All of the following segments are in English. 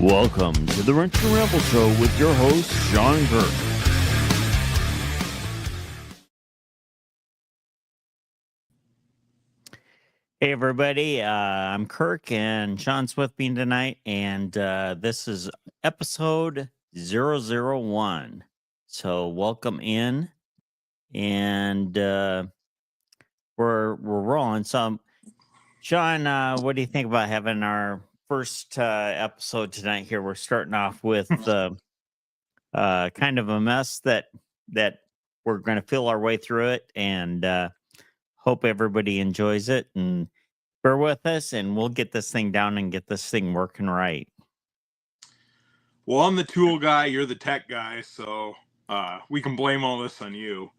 Welcome to the Wrench Ramble Show with your host, Shawn and Kirk. Hey, everybody. I'm Kirk, and Shawn's with me tonight, and this is episode 001. So welcome in, and we're rolling. So, Shawn, what do you think about having our first episode tonight here? We're starting off with kind of a mess that we're going to feel our way through it, and hope everybody enjoys it, and bear with us, and we'll get this thing down and get this thing working right. Well, I'm the tool guy, you're the tech guy, so we can blame all this on you.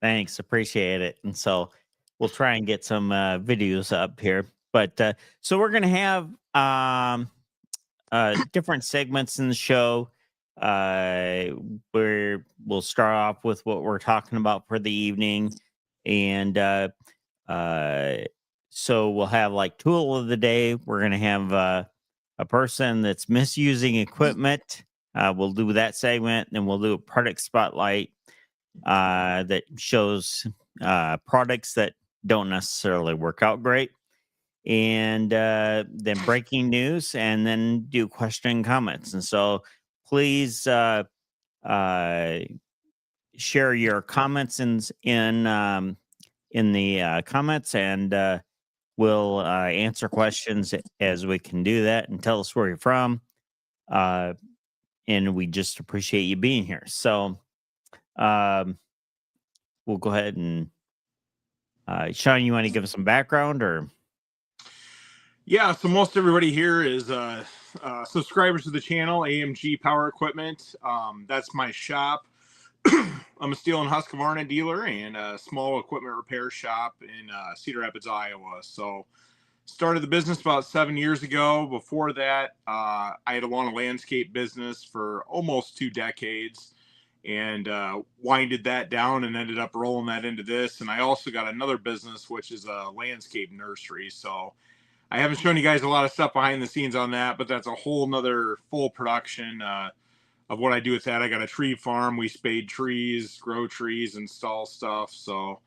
Thanks, appreciate it. And so we'll try and get some videos up here, but so we're going to have different segments in the show, where we'll start off with what we're talking about for the evening, and so we'll have like tool of the day. We're going to have a person that's misusing equipment. We'll do that segment, and we'll do a product spotlight that shows products that don't necessarily work out great, and then breaking news, and then do question and comments. And so please share your comments in the comments, and we'll answer questions as we can do that, and tell us where you're from. And we just appreciate you being here. So we'll go ahead and Shawn, you want to give us some background, or? Yeah, so most everybody here is subscribers to the channel, AMG Power Equipment. That's my shop. I'm a Stihl and Husqvarna dealer and a small equipment repair shop in Cedar Rapids, Iowa. So started the business about 7 years ago. Before that, I had a lawn and landscape business for almost 2 decades, and winded that down and ended up rolling that into this. And I also got another business, which is a landscape nursery. So I haven't shown you guys a lot of stuff behind the scenes on that, but that's a whole nother full production of what I do with that. I got a tree farm. We spade trees, grow trees, install stuff. So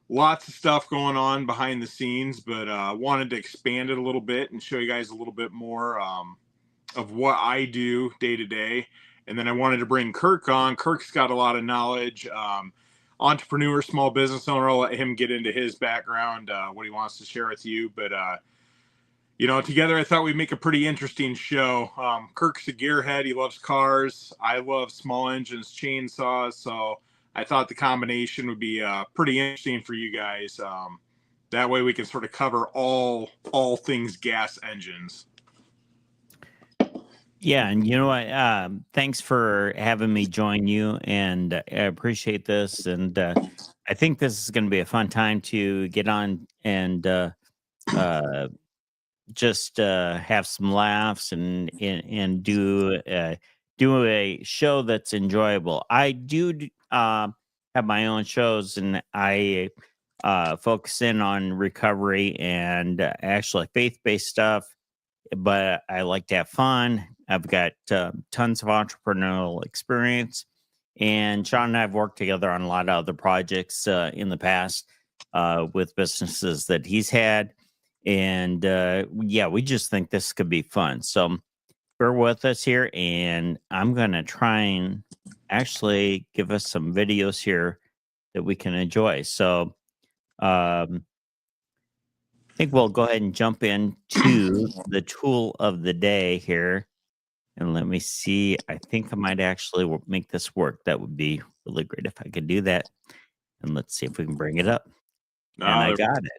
lots of stuff going on behind the scenes, but wanted to expand it a little bit and show you guys a little bit more of what I do day to day. And then I wanted to bring Kirk on. Kirk's got a lot of knowledge, entrepreneur, small business owner. I'll let him get into his background, what he wants to share with you. But, you know, together I thought we'd make a pretty interesting show. Kirk's a gearhead. He loves cars. I love small engines, chainsaws. So I thought the combination would be pretty interesting for you guys. That way we can sort of cover all things gas engines. Yeah, and you know what? Thanks for having me join you, and I appreciate this. And I think this is going to be a fun time to get on and just have some laughs, and do a show that's enjoyable. I do have my own shows, and I focus in on recovery and actually faith-based stuff, but I like to have fun. I've got tons of entrepreneurial experience, and Shawn and I have worked together on a lot of other projects in the past with businesses that he's had. And yeah, we just think this could be fun. So bear with us here, and I'm going to try and actually give us some videos here that we can enjoy. So I think we'll go ahead and jump into the tool of the day here. And let me see. I think I might actually make this work. That would be really great if I could do that. And let's see if we can bring it up. And I got it.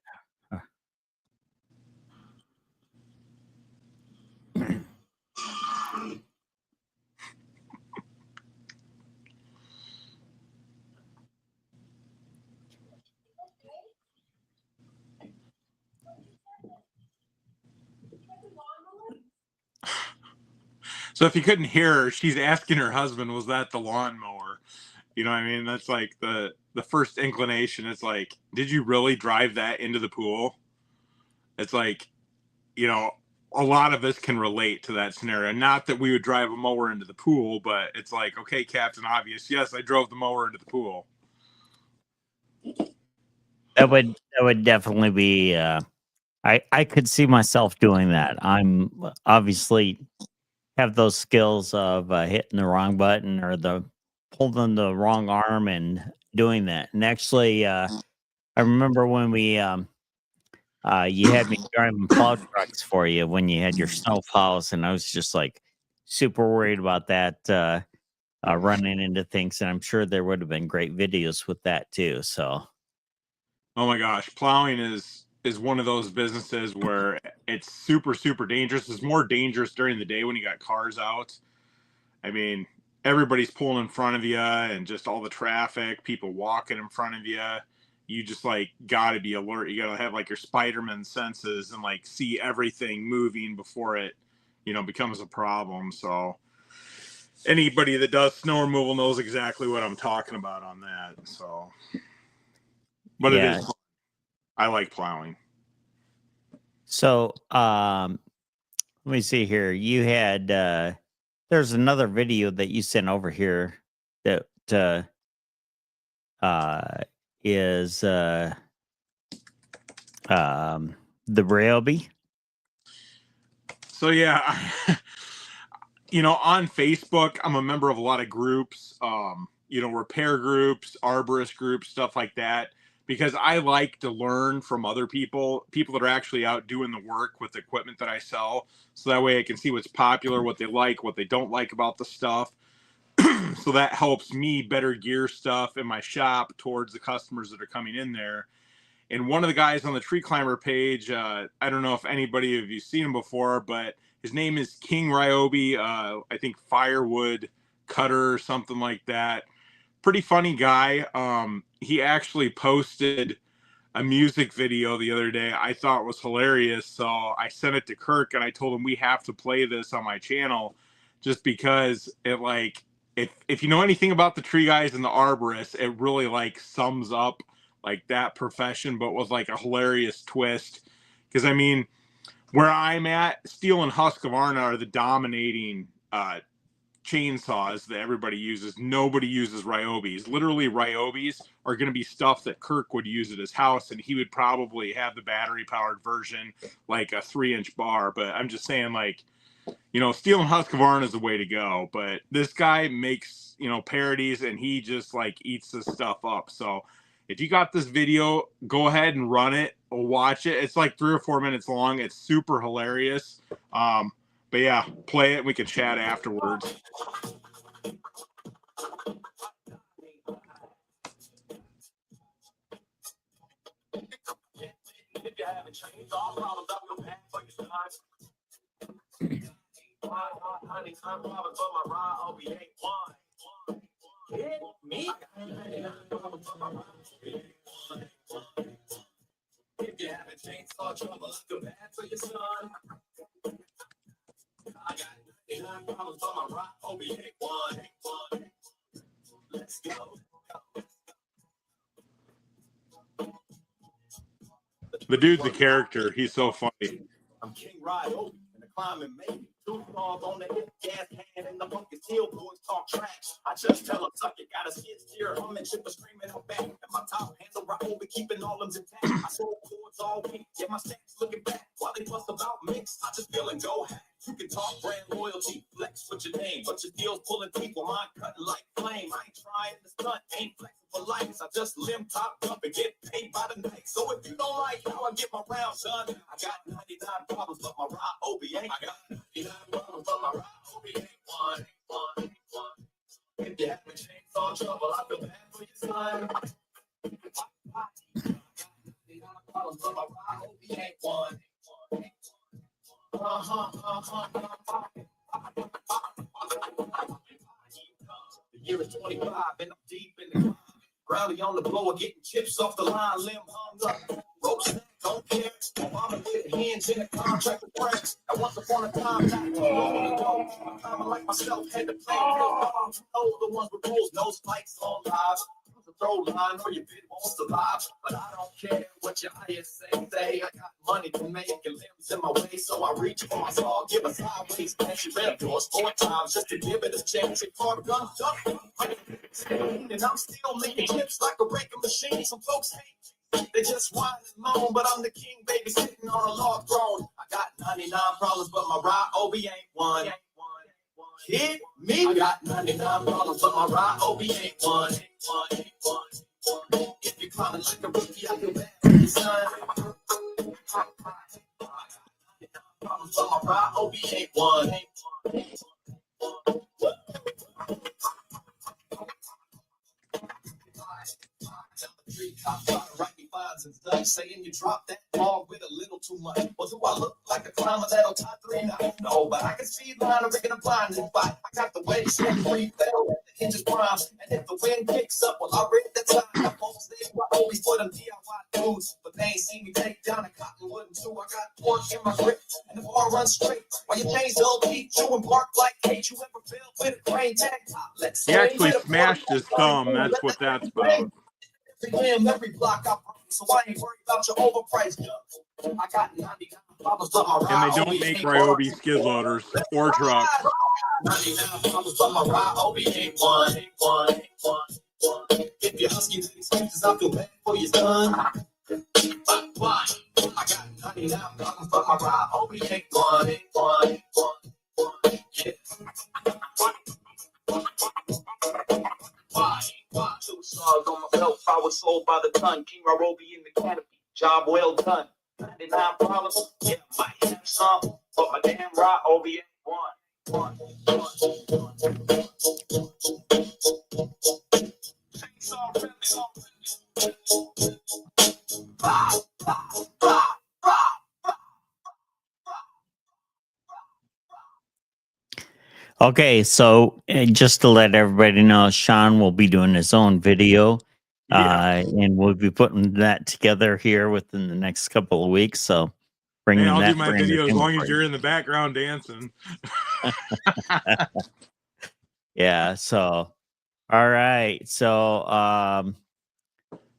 So if you couldn't hear her, she's asking her husband, was that the lawnmower? You know what I mean? That's like the first inclination. It's like, did you really drive that into the pool? It's like, you know, a lot of us can relate to that scenario. Not that we would drive a mower into the pool, but it's like, okay, Captain Obvious, yes, I drove the mower into the pool. That would definitely be. I could see myself doing that. I'm obviously have those skills of hitting the wrong button or the pulling the wrong arm and doing that. And actually, I remember when you had me driving plow trucks for you when you had your snow plows, and I was just like super worried about that running into things. And I'm sure there would have been great videos with that too. So Oh my gosh, plowing is one of those businesses where it's super dangerous. It's more dangerous during the day when you got cars out. I mean, everybody's pulling in front of you and just all the traffic, people walking in front of you. You just like got to be alert. You got to have like your Spider-Man senses and like see everything moving before it, becomes a problem. So anybody that does snow removal knows exactly what I'm talking about on that. So, but it yeah. is fun. I like plowing. So let me see here. You had there's another video that you sent over here that uh is the Ryobi. So yeah, on Facebook, I'm a member of a lot of groups, repair groups, arborist groups, stuff like that, because I like to learn from other people that are actually out doing the work with the equipment that I sell. So that way I can see what's popular, what they like, what they don't like about the stuff. So that helps me better gear stuff in my shop towards the customers that are coming in there. And one of the guys on the Tree Climber page, I don't know if anybody of you seen him before, but his name is King Ryobi. I think firewood cutter or something like that. Pretty funny guy. He actually posted a music video the other day I thought was hilarious. So I sent it to Kirk and I told him we have to play this on my channel just because it like if you know anything about the tree guys and the arborists, it really like sums up like that profession, but with like a hilarious twist. Because I mean, where I'm at, Stihl and Husqvarna are the dominating chainsaws that everybody uses. Nobody uses Ryobis. Literally, Ryobis are going to be stuff that Kirk would use at his house, and he would probably have the battery-powered version, like a 3-inch bar. But I'm just saying, like, Stihl and Husqvarna is the way to go. But this guy makes, parodies, and he just, like, eats this stuff up. So if you got this video, go ahead and run it or watch it. It's like 3 or 4 minutes long. It's super hilarious. But yeah, play it. We can chat afterwards. If you haven't chainsaw trouble, I feel bad for your son. I got 99 problems, but my rock Obi ain't one. Let's go. The dude's a character. He's so funny. I'm King Ryobi and the climbing maybe. 2 claws on the hip, gas hand, and the bucket steel boys talk trash. I just tell them, suck it, got a skid steer, humming, shit was screaming out back. And my top handle Ryobi keeping all them intact. I sold chords all week, get my stats looking back. While they fuss about mix, I just feel and go hack. You can talk brand loyalty, flex with your name, but your deals pulling teeth while mine cutting like flame. I ain't trying to stunt, ain't flexing for likes. I just limb top dump and get paid by the night. So if you don't like how I get my round, son, I got 99 problems, but my Ryobi ain't. I got 99 problems, but my Ryobi ain't one. If you haven't chainsaw trouble, I feel bad for your son. I got 99 problems, but my Ryobi ain't one. The year is 25 and I'm deep in the Rowdy on the blower, getting chips off the line, limb hung up. Rope snack, don't care. My mama with hands in the contract with friends. And once upon a time, not too long ago, a like myself had to play real hard. The ones with rules, no spikes on lives. control line or your bid won't survive. But I don't care what your eyes say. I got money to make and limbs in my way, so I reach for my saw, give a sideways, and she read doors 4 times just to give it a chance. She caught a gun, and I'm still making hits like a breaking machine. Some folks hate, they just whine and moan, but I'm the king, baby, sitting on a log throne. I got 99 problems, but my ride OB ain't one. Kid me, I got 99 problems, but my ride OB ain't one. If you're climbing like a rookie, I feel bad for you, son. Problems, but my ride OB ain't one. Right fines and stuff, saying you dropped that ball with a little too much. Well, do I look like a climber that'll tie 3 now? No, but I can see the line of rigging a blind and fight. I got the way set free fell, the hinges prime, and if the wind kicks up, well, I read the time. My folks, they always for them DIY dudes, but they ain't seen me take down a cottonwood and 2. I got pork in my grip, and the bar runs straight. While your things don't keep chewing bark like hate. You ever fell with a crane tag? Let's He actually smashed his thumb. That's what that's about. Every block I bring, so I ain't worried about your overpriced junk. I got 99 problems, but my And they don't make Ryobi skid loaders or trucks. 99 problems, but my ride OB ain't one. If you're husky with excuses, I feel bad for your son. Why? I got 99 problems, but my ride OB ain't one. Yeah. Why? 2 stars on my belt, I was sold by the ton. King Ryobi in the canopy, job well done. 99 problems, yeah, might have some, but my damn Ryobi ain't one. Okay, so just to let everybody know, Shawn will be doing his own video, and we'll be putting that together here within the next couple of weeks. So bringing Hey, I'll that do my for video as long as entertainment you're in the background dancing. Yeah. So, all right. So,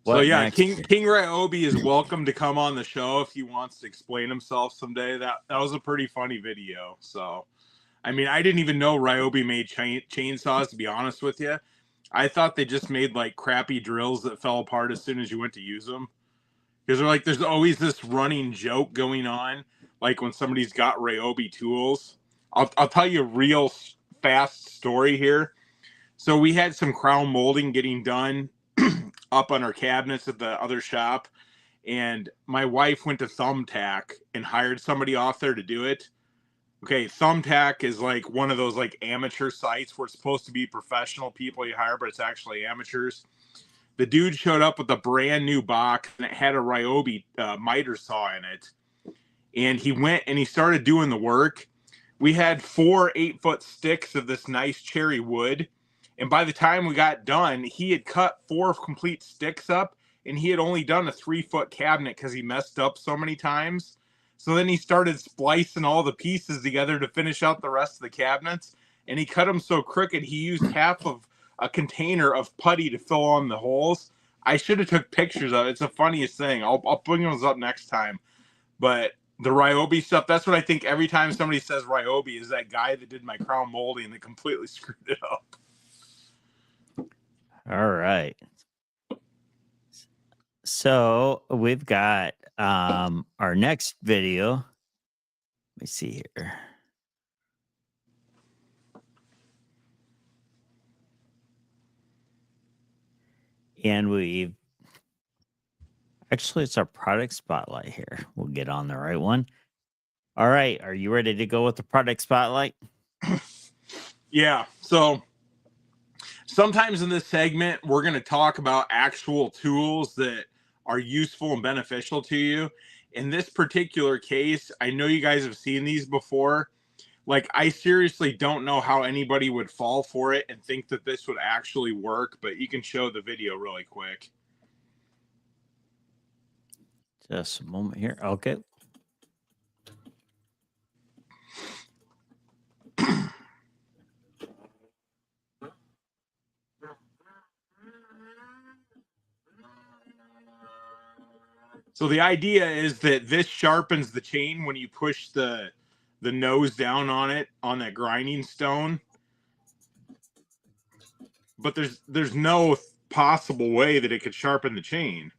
So yeah, next? King Ryobi is welcome to come on the show if he wants to explain himself someday. That was a pretty funny video. So, I mean, I didn't even know Ryobi made chainsaws, to be honest with you. I thought they just made like crappy drills that fell apart as soon as you went to use them. Because they're like, there's always this running joke going on, like when somebody's got Ryobi tools. I'll tell you a real fast story here. So we had some crown molding getting done up on our cabinets at the other shop, and my wife went to Thumbtack and hired somebody off there to do it. Okay, Thumbtack is like one of those like amateur sites where it's supposed to be professional people you hire, but it's actually amateurs. The dude showed up with a brand new box and it had a Ryobi miter saw in it. And he went and he started doing the work. We had 4 8-foot sticks of this nice cherry wood. And by the time we got done, he had cut 4 complete sticks up and he had only done a 3-foot cabinet because he messed up so many times. So then he started splicing all the pieces together to finish out the rest of the cabinets. And he cut them so crooked, he used half of a container of putty to fill on the holes. I should have took pictures of it. It's the funniest thing. I'll bring those up next time. But the Ryobi stuff, that's what I think every time somebody says Ryobi is that guy that did my crown molding that completely screwed it up. All right. So we've got our next video. Let me see here. And we've actually, it's our product spotlight here. We'll get on the right one. All right. Are you ready to go with the product spotlight? Yeah. So sometimes in this segment, we're going to talk about actual tools that are useful and beneficial to you. In this particular case, I know you guys have seen these before. Like, I seriously don't know how anybody would fall for it and think that this would actually work, but you can show the video really quick. Just a moment here. Okay. So the idea is that this sharpens the chain when you push the nose down on it on that grinding stone. But there's no possible way that it could sharpen the chain.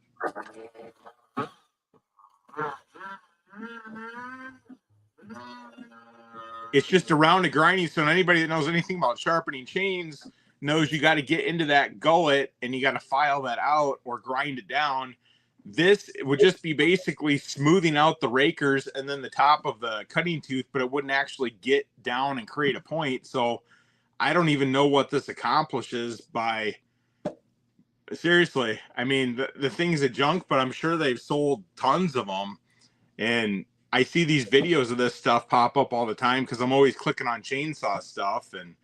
It's just around a grinding stone. Anybody that knows anything about sharpening chains knows you got to get into that gullet and you got to file that out or grind it down. This would just be basically smoothing out the rakers and then the top of the cutting tooth, but it wouldn't actually get down and create a point. So I don't even know what this accomplishes by, seriously. I mean, the thing's a junk, but I'm sure they've sold tons of them. And I see these videos of this stuff pop up all the time because I'm always clicking on chainsaw stuff. And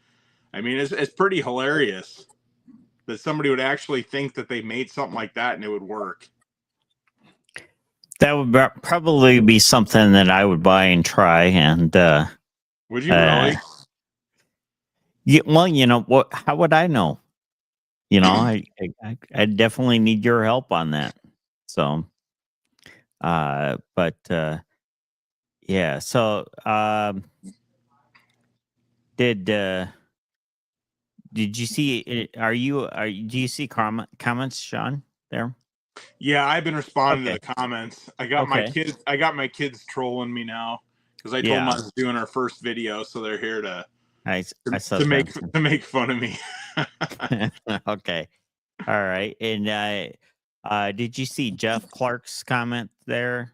I mean, it's pretty hilarious that somebody would actually think that they made something like that and it would work. That would probably be something that I would buy and try. And Would you really? yeah, well, you know what? How would I know? You know, I definitely need your help on that. So, but yeah. So, did you see? Do you see comments, Sean? There. Yeah, I've been responding Okay. to the comments. I got my kids trolling me now because I told them I was doing our first video, so they're here to make fun of me. Okay. All right. And did you see Jeff Clark's comment there?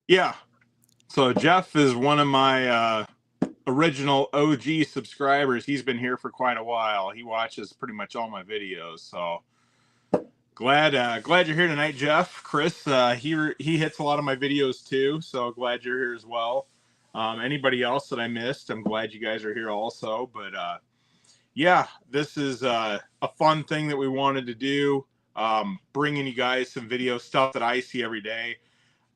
Yeah. So Jeff is one of my original OG subscribers. He's been here for quite a while. He watches pretty much all my videos. So glad you're here tonight, Jeff. Chris, he hits a lot of my videos too. So glad you're here as well. Anybody else that I missed, I'm glad you guys are here also. But yeah, this is a fun thing that we wanted to do. Bringing you guys some video stuff that I see every day.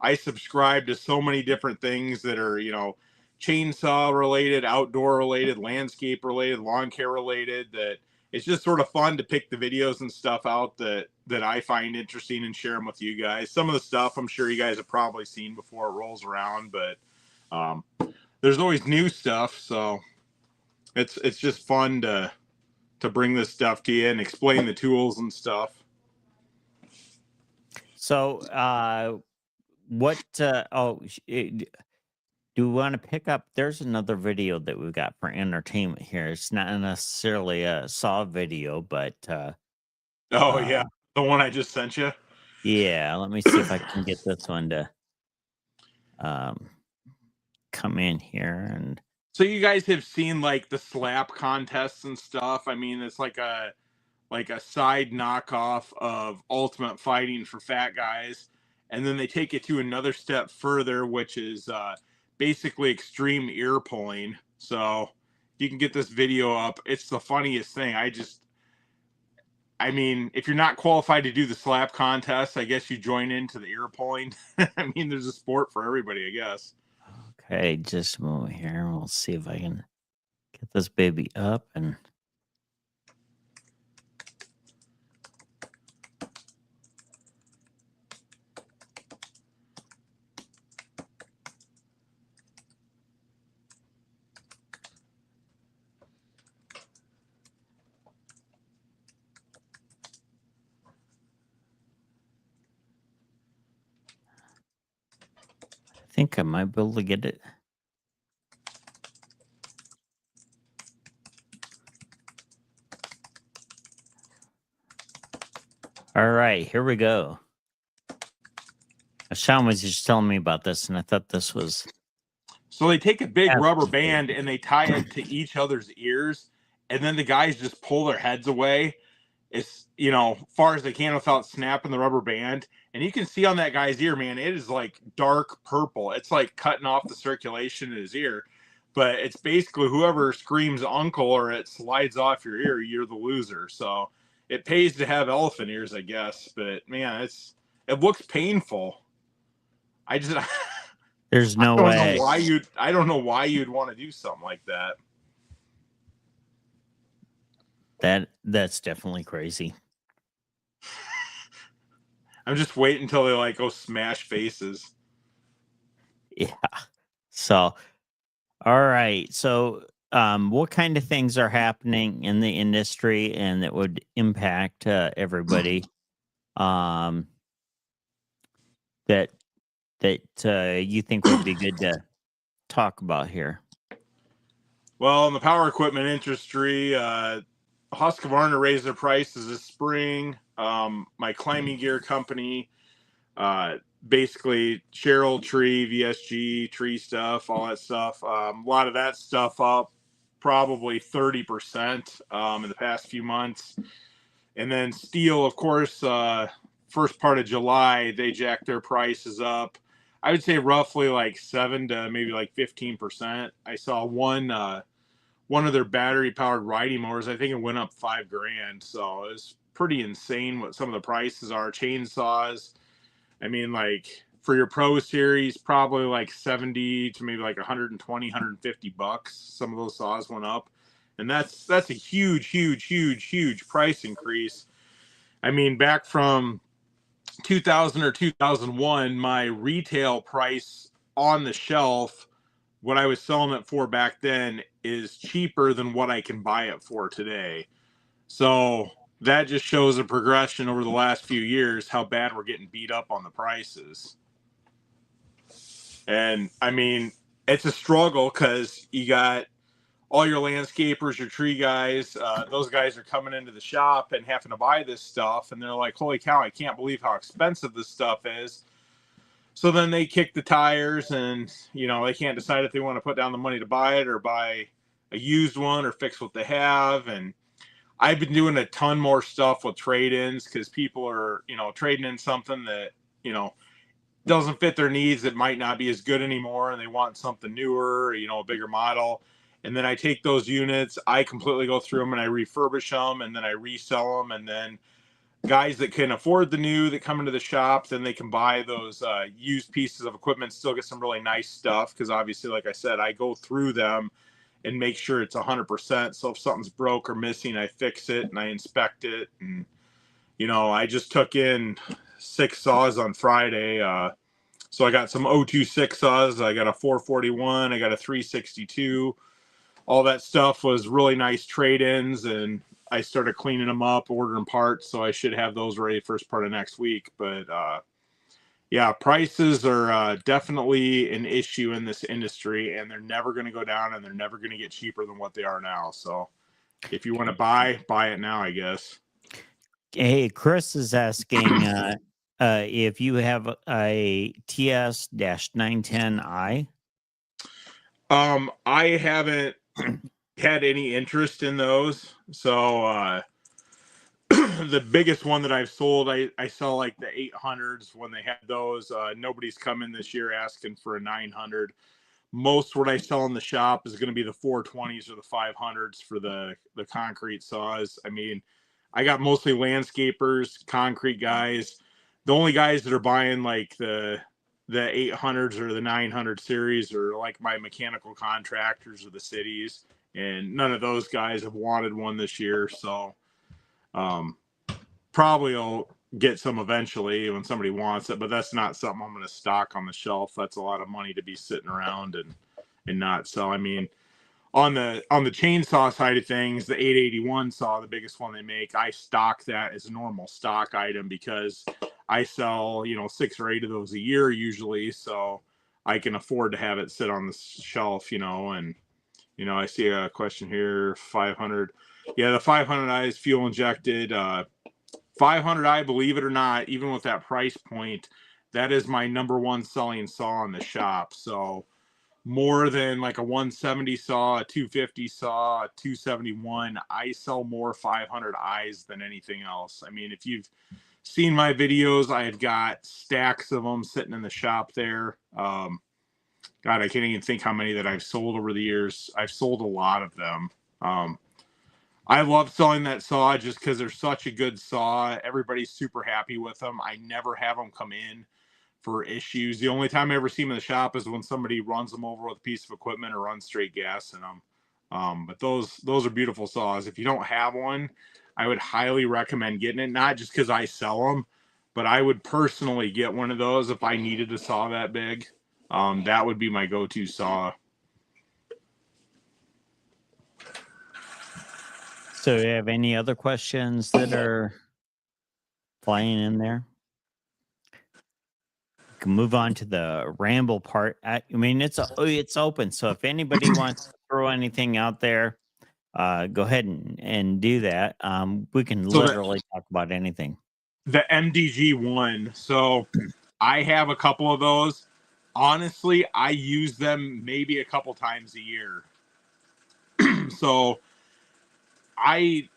I subscribe to so many different things that are, you know, chainsaw related, outdoor related, landscape related, lawn care related, that it's just sort of fun to pick the videos and stuff out that I find interesting and share them with you guys. Some of the stuff I'm sure you guys have probably seen before it rolls around, but there's always new stuff. So it's just fun to bring this stuff to you and explain the tools and stuff. So, what? Do we want to pick up? There's another video that we've got for entertainment here. It's not necessarily a saw video, but oh yeah, the one I just sent you. Yeah, let me see if I can get this one to come in here. And so you guys have seen like the slap contests and stuff. I mean, it's like a side knockoff of Ultimate Fighting for fat guys, and then they take it to another step further, which is basically extreme ear pulling. So you can get this video up. It's the funniest thing. I mean, if you're not qualified to do the slap contest, I guess you join into the ear pulling. I mean, there's a sport for everybody, I guess. Okay, just a moment here. We'll see if I can get this baby up. And I think I might be able to get it. All right, here we go. Sean was just telling me about this, and I thought this was... So they take a big rubber band and they tie it to each other's ears, and then the guys just pull their heads away as, you know, far as they can without snapping the rubber band. And you can see on that guy's ear, man, it is like dark purple. It's like cutting off the circulation in his ear. But it's basically whoever screams uncle or it slides off your ear, you're the loser. So it pays to have elephant ears, I guess. But man, it looks painful. There's no way. I don't know why you'd want to do something like that. That's definitely crazy. I'm just waiting until they like go smash faces. Yeah. So, all right. So, what kind of things are happening in the industry and that would impact everybody? Um, that you think would be good to talk about here? Well, in the power equipment industry, Husqvarna raised their prices this spring. My climbing gear company, basically Cheryl Tree, VSG, tree stuff, all that stuff. A lot of that stuff up probably 30% in the past few months. And then Stihl, of course, first part of July, they jacked their prices up. I would say roughly like 7 to maybe like 15%. I saw one of their battery powered riding mowers. I think it went up $5,000. So it's pretty insane what some of the prices are. Chainsaws, I mean, like for your Pro Series, probably like 70 to maybe like 120, 150 bucks. Some of those saws went up. And that's a huge price increase. I mean, back from 2000 or 2001, my retail price on the shelf, what I was selling it for back then, is cheaper than what I can buy it for today. So that just shows a progression over the last few years, how bad we're getting beat up on the prices. And I mean, it's a struggle because you got all your landscapers, your tree guys, those guys are coming into the shop and having to buy this stuff. And they're like, holy cow, I can't believe how expensive this stuff is. So then they kick the tires and, they can't decide if they want to put down the money to buy it or buy a used one or fix what they have. And I've been doing a ton more stuff with trade-ins because people are, trading in something that, doesn't fit their needs. It might not be as good anymore. And they want something newer, a bigger model. And then I take those units, I completely go through them and I refurbish them and then I resell them. And then guys that can afford the new that come into the shop, then they can buy those used pieces of equipment, still get some really nice stuff. Because obviously, like I said, I go through them and make sure it's 100%. So if something's broke or missing, I fix it and I inspect it. And, I just took in 6 saws on Friday. So I got some 026 saws. I got a 441. I got a 362. All that stuff was really nice trade-ins, and I started cleaning them up, ordering parts, so I should have those ready first part of next week. But yeah, prices are definitely an issue in this industry, and they're never going to go down, and they're never going to get cheaper than what they are now. So if you want to buy it now, I guess. Hey, Chris is asking if you have a TS-910i. I haven't had any interest in those. So the biggest one that I've sold, I saw like the 800s when they had those. Nobody's coming this year asking for a 900. Most what I sell in the shop is going to be the 420s or the 500s for the concrete saws. I mean, I got mostly landscapers, concrete guys. The only guys that are buying like the 800s or the 900 series are like my mechanical contractors or the cities, and none of those guys have wanted one this year. So probably I'll get some eventually when somebody wants it, but that's not something I'm going to stock on the shelf. That's a lot of money to be sitting around and not sell. I mean, on the chainsaw side of things, the 881 saw, the biggest one they make, I stock that as a normal stock item because I sell 6 or 8 of those a year usually, so I can afford to have it sit on the shelf. And I see a question here, 500. Yeah, the 500i is fuel injected. 500i, believe it or not, even with that price point, that is my number one selling saw in the shop. So more than like a 170 saw, a 250 saw, a 271, I sell more 500i's than anything else. I mean, if you've seen my videos, I've got stacks of them sitting in the shop there. God, I can't even think how many that I've sold over the years. I've sold a lot of them. I love selling that saw just because they're such a good saw. Everybody's super happy with them. I never have them come in for issues. The only time I ever see them in the shop is when somebody runs them over with a piece of equipment or runs straight gas in them. But those are beautiful saws. If you don't have one, I would highly recommend getting it. Not just because I sell them, but I would personally get one of those if I needed a saw that big. That would be my go-to saw. So, do you have any other questions that are flying in there? We can move on to the ramble part. I mean, it's open. So, if anybody wants to throw anything out there, go ahead and do that. We can So literally talk about anything. The MDG one. So I have a couple of those. Honestly, I use them maybe a couple times a year. So it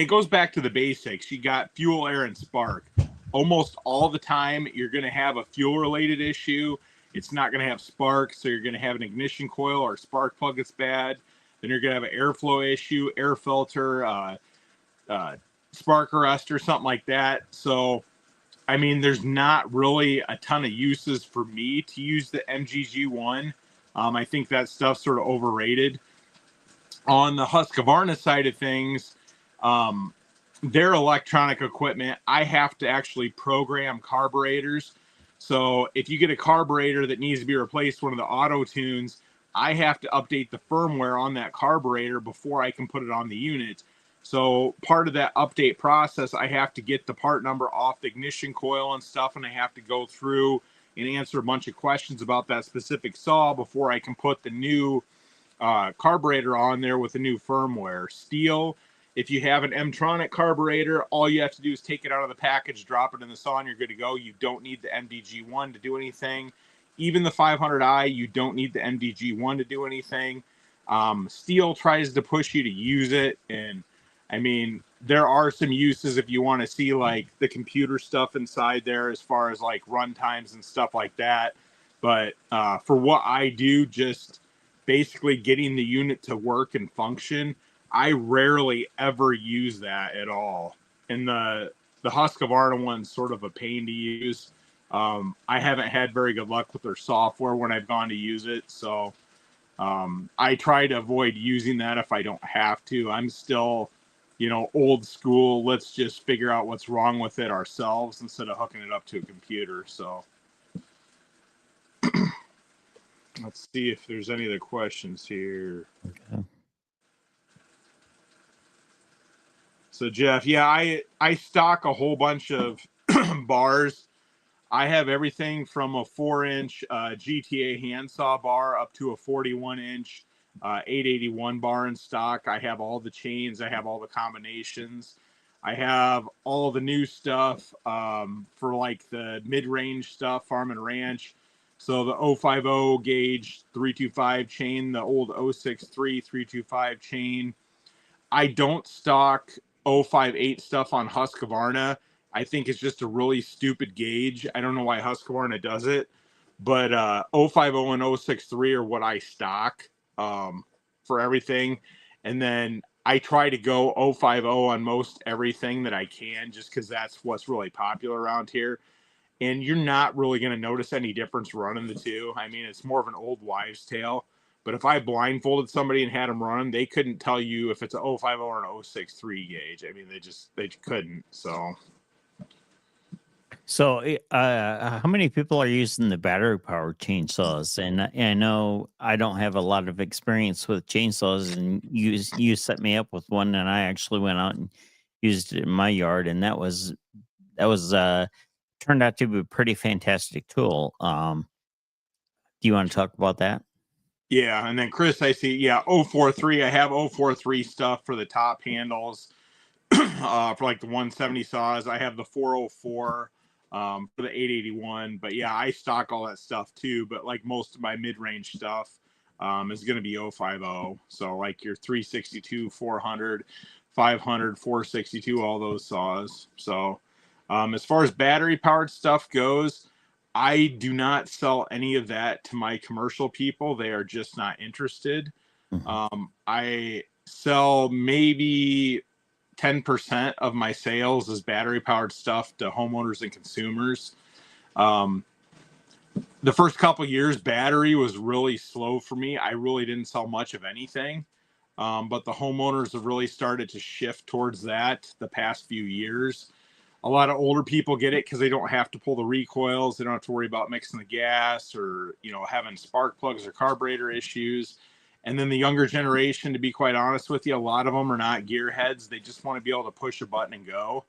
goes back to the basics. You got fuel, air, and spark. Almost all the time, you're going to have a fuel-related issue. It's not going to have spark, so you're going to have an ignition coil or spark plug that's bad. Then you're going to have an airflow issue, air filter, spark arrestor, something like that. So, I mean, there's not really a ton of uses for me to use the MGG1. I think that stuff's sort of overrated. On the Husqvarna side of things, their electronic equipment, I have to actually program carburetors. So if you get a carburetor that needs to be replaced, one of the auto tunes, I have to update the firmware on that carburetor before I can put it on the unit. So part of that update process, I have to get the part number off the ignition coil and stuff, and I have to go through and answer a bunch of questions about that specific saw before I can put the new carburetor on there with the new firmware. Stihl, if you have an M-tronic carburetor, all you have to do is take it out of the package, drop it in the saw, and you're good to go. You don't need the MDG1 to do anything. Even the 500i, you don't need the MDG1 to do anything. Stihl tries to push you to use it, and I mean, there are some uses if you want to see like the computer stuff inside there as far as like run times and stuff like that. But for what I do, just basically getting the unit to work and function, I rarely ever use that at all. And the Husqvarna one's sort of a pain to use. I haven't had very good luck with their software when I've gone to use it. So I try to avoid using that if I don't have to. I'm still, old school. Let's just figure out what's wrong with it ourselves instead of hooking it up to a computer. So let's see if there's any other questions here. Okay. So Jeff, yeah, I stock a whole bunch of bars. I have everything from a 4-inch GTA handsaw bar up to a 41-inch 881 bar in stock. I have all the chains. I have all the combinations. I have all the new stuff for like the mid-range stuff, farm and ranch. So the 050 gauge 325 chain, the old 063 325 chain. I don't stock 058 stuff on Husqvarna. I think it's just a really stupid gauge. I don't know why Husqvarna does it, but 050 and 063 are what I stock for everything. And then I try to go 050 on most everything that I can, just because that's what's really popular around here. And you're not really going to notice any difference running the two. I mean, it's more of an old wives' tale. But if I blindfolded somebody and had them run, they couldn't tell you if it's a 050 or an 063 gauge. I mean, they couldn't. So how many people are using the battery powered chainsaws? And I know I don't have a lot of experience with chainsaws, and you set me up with one, and I actually went out and used it in my yard, and that was turned out to be a pretty fantastic tool. Do you want to talk about that? Yeah, and then Chris, I see, 043. I have 043 stuff for the top handles for like the 170 saws. I have the 404 for the 881. But yeah, I stock all that stuff too. But like most of my mid-range stuff is going to be 050. So like your 362, 400, 500, 462, all those saws. So as far as battery-powered stuff goes, I do not sell any of that to my commercial people. They are just not interested. I sell maybe 10% of my sales as battery powered stuff to homeowners and consumers. The first couple years, battery was really slow for me. I really didn't sell much of anything. But the homeowners have really started to shift towards that the past few years. a lot of older people get it because they don't have to pull the recoils. They don't have to worry about mixing the gas or, you know, having spark plugs or carburetor issues. And then the younger generation, to be quite honest with you, a lot of them are not gearheads. They just want to be able to push a button and go.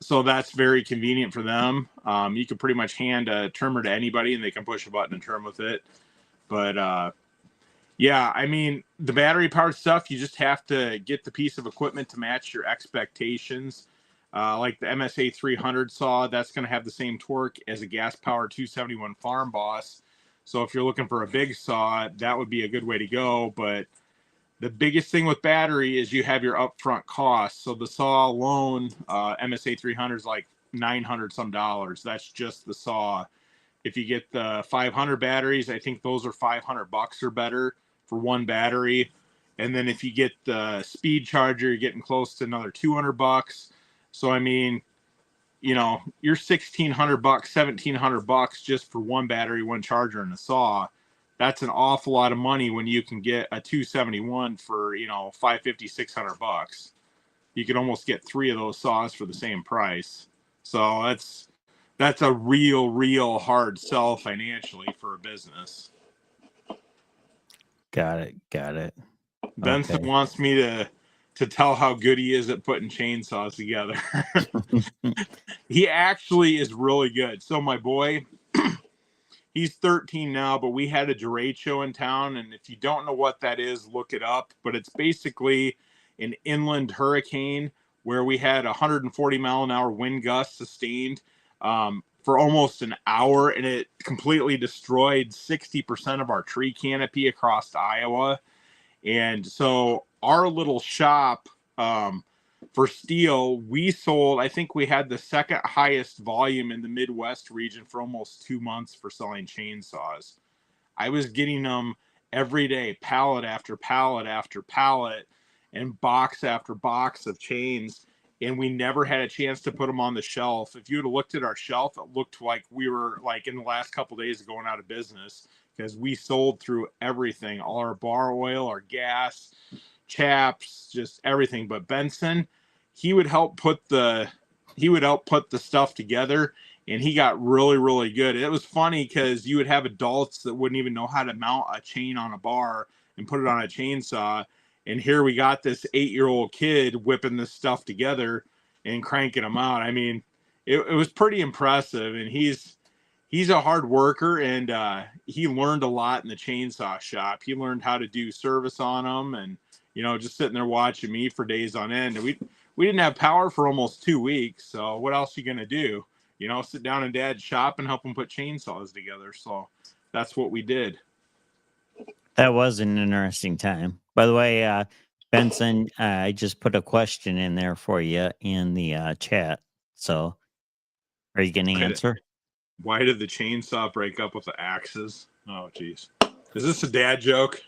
So that's very convenient for them. You can pretty much hand a trimmer to anybody and they can push a button and trim with it. But yeah, I mean, the battery powered stuff, you just have to get the piece of equipment to match your expectations. Like the MSA 300 saw, that's going to have the same torque as a gas powered 271 Farm Boss. So if you're looking for a big saw, that would be a good way to go. But the biggest thing with battery is you have your upfront costs. So the saw alone, MSA 300 is like $900 some dollars. That's just the saw. If you get the 500 batteries, I think those are $500 or better for one battery. And then if you get the speed charger, you're getting close to another $200. So I mean, you know, you're $1,600, $1,700 just for one battery, one charger, and a saw. That's an awful lot of money when you can get a 271 for, you know, $550, $600. You could almost get 3 of those saws for the same price. So that's a real hard sell financially for a business. Got it. Benson Okay. wants me to tell how good he is at putting chainsaws together. He actually is really good. So my boy, he's 13 now, but we had a derecho in town, and if you don't know what that is, look it up. But it's basically an inland hurricane where we had 140 mile an hour wind gusts sustained for almost an hour, and it completely destroyed 60% of our tree canopy across Iowa. And so our little shop for Stihl, we sold, I think we had the second highest volume in the Midwest region for almost 2 months for selling chainsaws. I was getting them every day, pallet after pallet after pallet, and box after box of chains. And we never had a chance to put them on the shelf. If you would have looked at our shelf, it looked like we were like in the last couple of days going out of business because we sold through everything, all our bar oil, our gas, chaps, just everything. But Benson, he would help put the stuff together, and he got really good. It was funny because you would have adults that wouldn't even know how to mount a chain on a bar and put it on a chainsaw. And here we got this 8-year-old kid whipping this stuff together and cranking them out. I mean, it was pretty impressive. And he's a hard worker, and he learned a lot in the chainsaw shop. He learned how to do service on them, and you know, just sitting there watching me for days on end. And we didn't have power for almost 2 weeks. So what else are you gonna do? You know, sit down in Dad's shop and help him put chainsaws together. So that's what we did. That was an interesting time. By the way, Benson, I just put a question in there for you in the chat. So are you going to answer? Why did the chainsaw break up with the axes? Oh, geez. Is this a dad joke?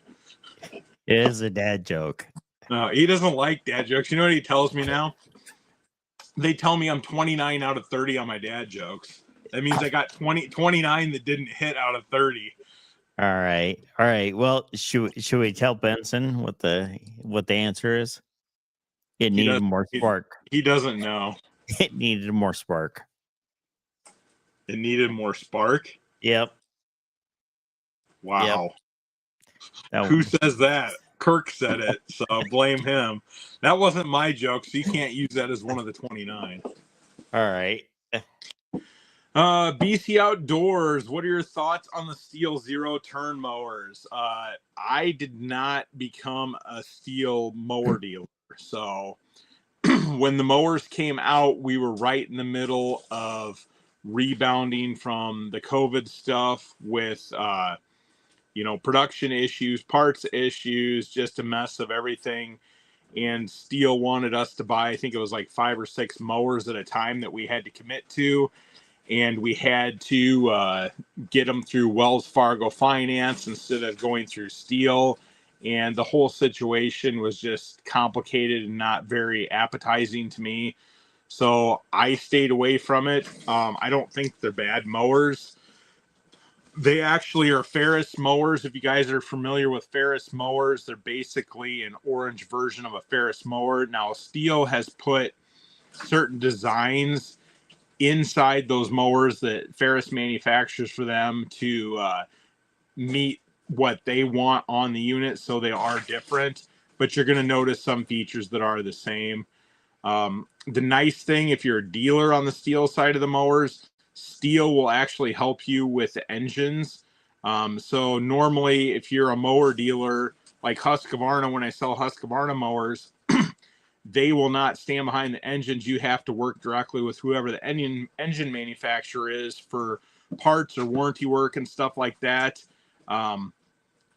It is a dad joke. No, he doesn't like dad jokes. You know what he tells me now? They tell me I'm 29 out of 30 on my dad jokes. That means I got 29 that didn't hit out of 30. All right. Well, should we tell Benson what the answer is? It needed more spark. He doesn't know. It needed more spark. It needed more spark? Yep. Wow. Yep. Who says that? Kirk said it, so blame him. That wasn't my joke, so you can't use that as one of the 29. All right. BC Outdoors, what are your thoughts on the Stihl zero turn mowers? I did not become a Stihl mower dealer. So when the mowers came out, we were right in the middle of rebounding from the COVID stuff with, you know, production issues, parts issues, just a mess of everything. And Stihl wanted us to buy, I think it was like 5 or 6 mowers at a time that we had to commit to. And we had to get them through Wells Fargo Finance instead of going through Stihl. And the whole situation was just complicated and not very appetizing to me. So I stayed away from it. I don't think they're bad mowers. They actually are Ferris mowers. If you guys are familiar with Ferris mowers, they're basically an orange version of a Ferris mower. Now, Stihl has put certain designs inside those mowers that Ferris manufactures for them to meet what they want on the unit, so they are different, but you're going to notice some features that are the same. The nice thing, if you're a dealer on the Stihl side of the mowers, Stihl will actually help you with the engines. So normally, if you're a mower dealer like Husqvarna, when I sell Husqvarna mowers, they will not stand behind the engines. You have to work directly with whoever the engine manufacturer is for parts or warranty work and stuff like that.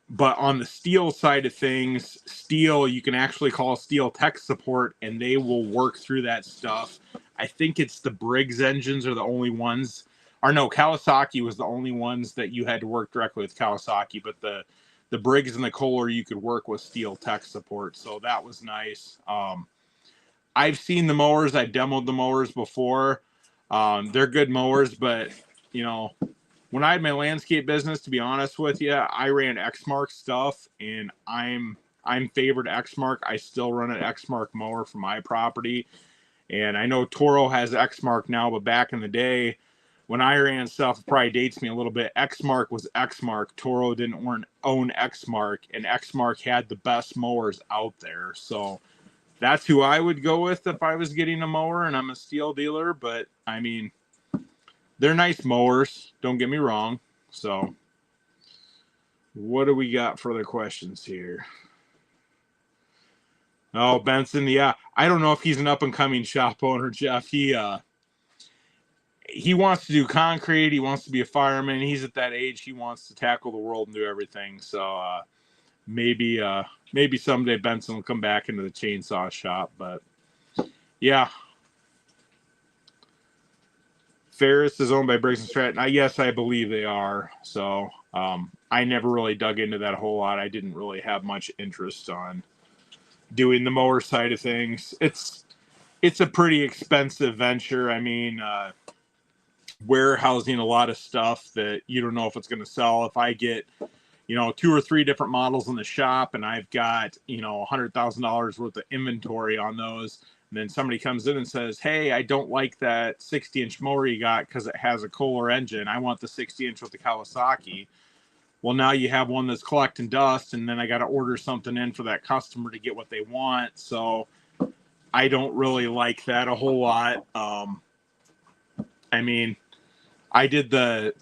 But on the Stihl side of things, Stihl, you can actually call Stihl tech support and they will work through that stuff. I think it's the Briggs engines are the only ones, or no, Kawasaki was the only ones that you had to work directly with Kawasaki, but the Briggs and the Kohler, you could work with Stihl tech support. So that was nice. I've seen the mowers. I've demoed the mowers before. They're good mowers, but you know, when I had my landscape business, to be honest with you, I ran Exmark stuff, and I'm favored Exmark. I still run an Exmark mower for my property, and I know Toro has Exmark now, but back in the day, when I ran stuff, it probably dates me a little bit. Exmark was Exmark. Toro didn't own Exmark, and Exmark had the best mowers out there. So that's who I would go with if I was getting a mower, and I'm a Stihl dealer. But I mean, they're nice mowers, don't get me wrong. So what do we got for other questions here? Oh, Benson, yeah. I don't know if he's an up-and-coming shop owner, Jeff. He wants to do concrete. He wants to be a fireman. He's at that age. He wants to tackle the world and do everything. So maybe someday Benson will come back into the chainsaw shop. But, yeah. Ferris is owned by Briggs & Stratton. Yes, I believe they are. So I never really dug into that a whole lot. I didn't really have much interest on doing the mower side of things. It's a pretty expensive venture. I mean, warehousing a lot of stuff that you don't know if it's going to sell. If I get, 2 or 3 different models in the shop and I've got, $100,000 worth of inventory on those, and then somebody comes in and says, hey, I don't like that 60-inch mower you got because it has a Kohler engine. I want the 60-inch with the Kawasaki. Well, now you have one that's collecting dust, and then I got to order something in for that customer to get what they want. So I don't really like that a whole lot. I mean, I did the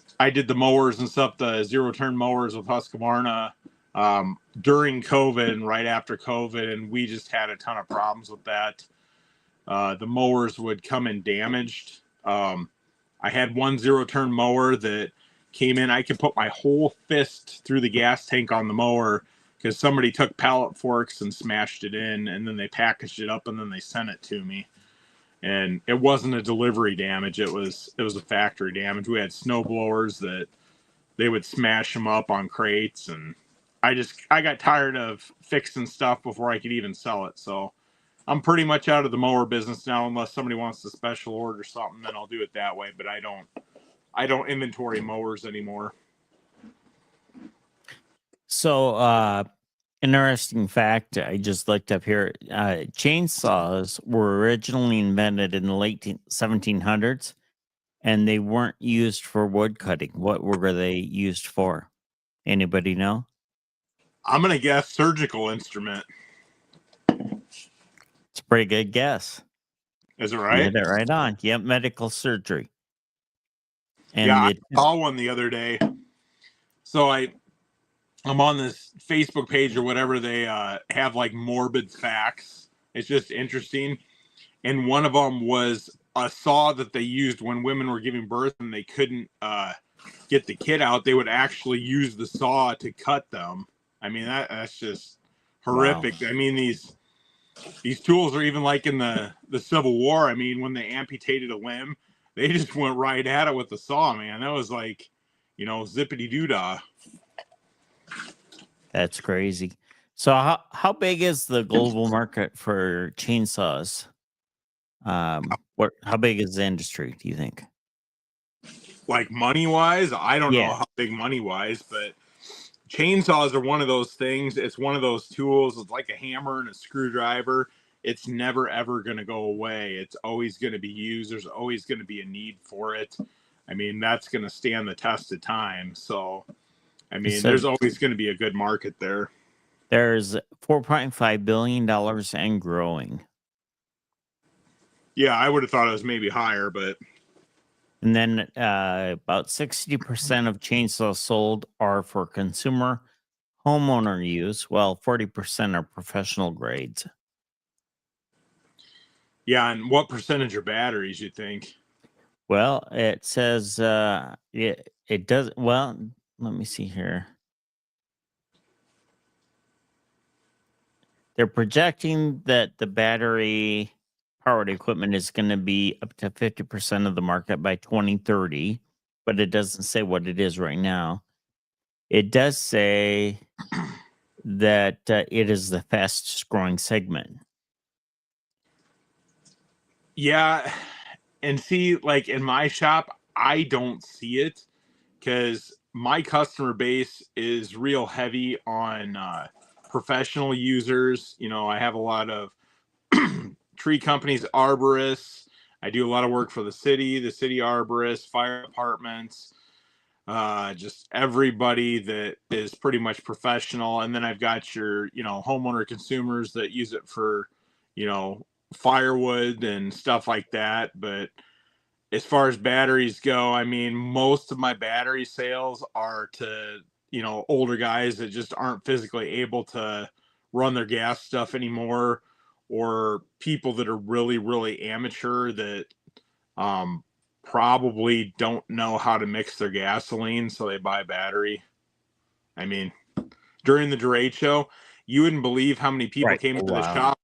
mowers and stuff, the zero-turn mowers with Husqvarna during COVID and right after COVID, and we just had a ton of problems with that. The mowers would come in damaged. I had one zero-turn mower that came in. I could put my whole fist through the gas tank on the mower because somebody took pallet forks and smashed it in, and then they packaged it up and then they sent it to me. And it wasn't a delivery damage. It was a factory damage. We had snow blowers that they would smash them up on crates, and I got tired of fixing stuff before I could even sell it. So I'm pretty much out of the mower business now, unless somebody wants to special order something, then I'll do it that way. But I don't inventory mowers anymore. So, interesting fact I just looked up here. Chainsaws were originally invented in the late 1700s, and they weren't used for wood cutting. What were they used for? Anybody know? I'm going to guess surgical instrument. It's a pretty good guess. Is it You right? hit it right on. Yep, medical surgery. And yeah, I saw one the other day. So I'm on this Facebook page or whatever. They have like morbid facts. It's just interesting. And one of them was a saw that they used when women were giving birth and they couldn't get the kid out. They would actually use the saw to cut them. I mean, that's just horrific. Wow. I mean, these tools are even like in the Civil War. I mean, when they amputated a limb, they just went right at it with the saw, man. That was like, zippity doo-dah. That's crazy. So how big is the global market for chainsaws? How big is the industry, do you think? Like money-wise? I don't know how big money-wise, but chainsaws are one of those things. It's one of those tools. It's like a hammer and a screwdriver. it's never ever going to go away. It's always going to be used. There's always going to be a need for it. I mean, that's going to stand the test of time. So, I mean, there's always going to be a good market there. There's $4.5 billion and growing. Yeah, I would have thought it was maybe higher, but. And then about 60% of chainsaws sold are for consumer homeowner use, while 40% are professional grades. Yeah, and what percentage are batteries, you think? Well, it says it does. Well, let me see here. They're projecting that the battery powered equipment is going to be up to 50% of the market by 2030, but it doesn't say what it is right now. It does say that it is the fastest growing segment. Yeah, and see, like in my shop, I don't see it because my customer base is real heavy on professional users. You know, I have a lot of tree companies, arborists. I do a lot of work for the city arborists, fire departments, just everybody that is pretty much professional. And then I've got your, you know, homeowner consumers that use it for, you know, firewood and stuff like that. But as far as batteries go, I mean, most of my battery sales are to, you know, older guys that just aren't physically able to run their gas stuff anymore, or people that are really, really amateur that probably don't know how to mix their gasoline, so they buy a battery. I mean, during the Durate show, you wouldn't believe how many people came into the shop.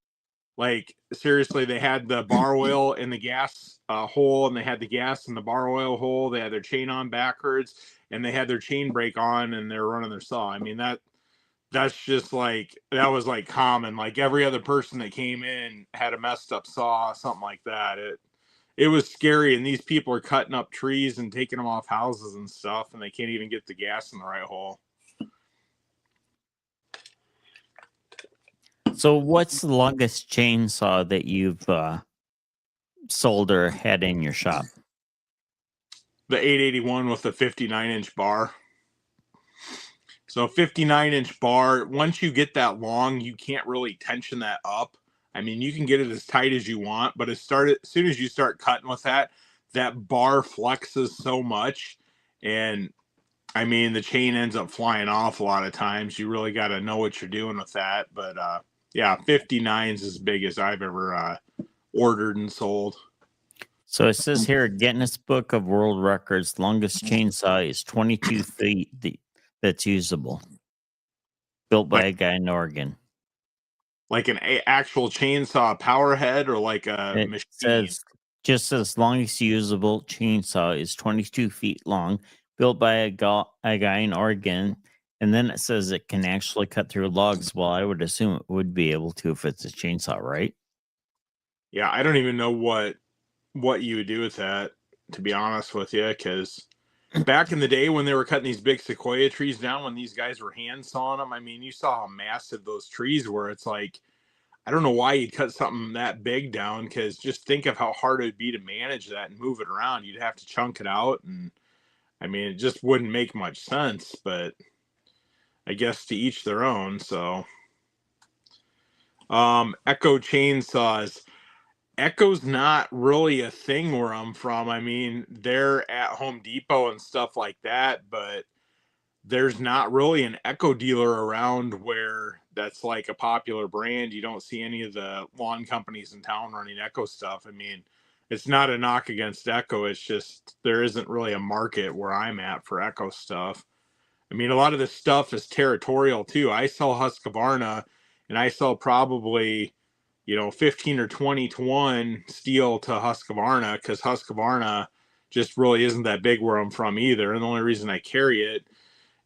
Like, seriously, they had the bar oil in the gas hole, and they had the gas in the bar oil hole. They had their chain on backwards, and they had their chain brake on, and they were running their saw. I mean, that's just like, that was like common. Like every other person that came in had a messed up saw, something like that. It was scary, and these people are cutting up trees and taking them off houses and stuff, and they can't even get the gas in the right hole. So what's the longest chainsaw that you've sold or had in your shop? The 881 with the 59-inch bar. So 59-inch bar, once you get that long, you can't really tension that up. I mean, you can get it as tight as you want, but as soon as you start cutting with that, that bar flexes so much. And I mean, the chain ends up flying off a lot of times. You really got to know what you're doing with that. But yeah, 59 is as big as I've ever ordered and sold. So it says here, Guinness Book of World Records, longest chainsaw is 22 feet that's usable. Built by a guy in Oregon. Like an actual chainsaw power head, or like a It machine? says just as longest usable chainsaw is 22 feet long, built by a guy in Oregon. And then it says it can actually cut through logs. Well, I would assume it would be able to if it's a chainsaw, right? Yeah, I don't even know what you would do with that, to be honest with you, because back in the day when they were cutting these big sequoia trees down, when these guys were hand sawing them, I mean, you saw how massive those trees were. It's like, I don't know why you'd cut something that big down, because just think of how hard it would be to manage that and move it around. You'd have to chunk it out, and I mean, it just wouldn't make much sense. But I guess to each their own. So Echo chainsaws. Echo's not really a thing where I'm from. I mean, they're at Home Depot and stuff like that, but there's not really an Echo dealer around where that's like a popular brand. You don't see any of the lawn companies in town running Echo stuff. I mean, it's not a knock against Echo. It's just there isn't really a market where I'm at for Echo stuff. I mean, a lot of this stuff is territorial too. I sell Husqvarna, and I sell probably, you know, 15 or 20 to 1 Stihl to Husqvarna, because Husqvarna just really isn't that big where I'm from either. And the only reason I carry it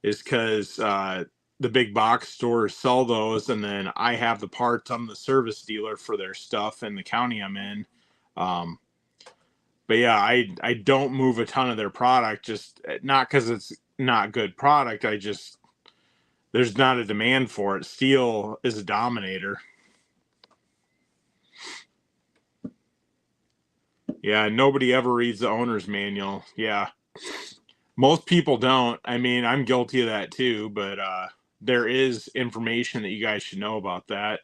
is because the big box stores sell those, and then I have the parts. I'm the service dealer for their stuff in the county I'm in. But yeah, I don't move a ton of their product, just not because it's not good product. I just, there's not a demand for it. Stihl is a dominator. Yeah, nobody ever reads the owner's manual. Yeah. Most people don't. I mean, I'm guilty of that too, but there is information that you guys should know about that.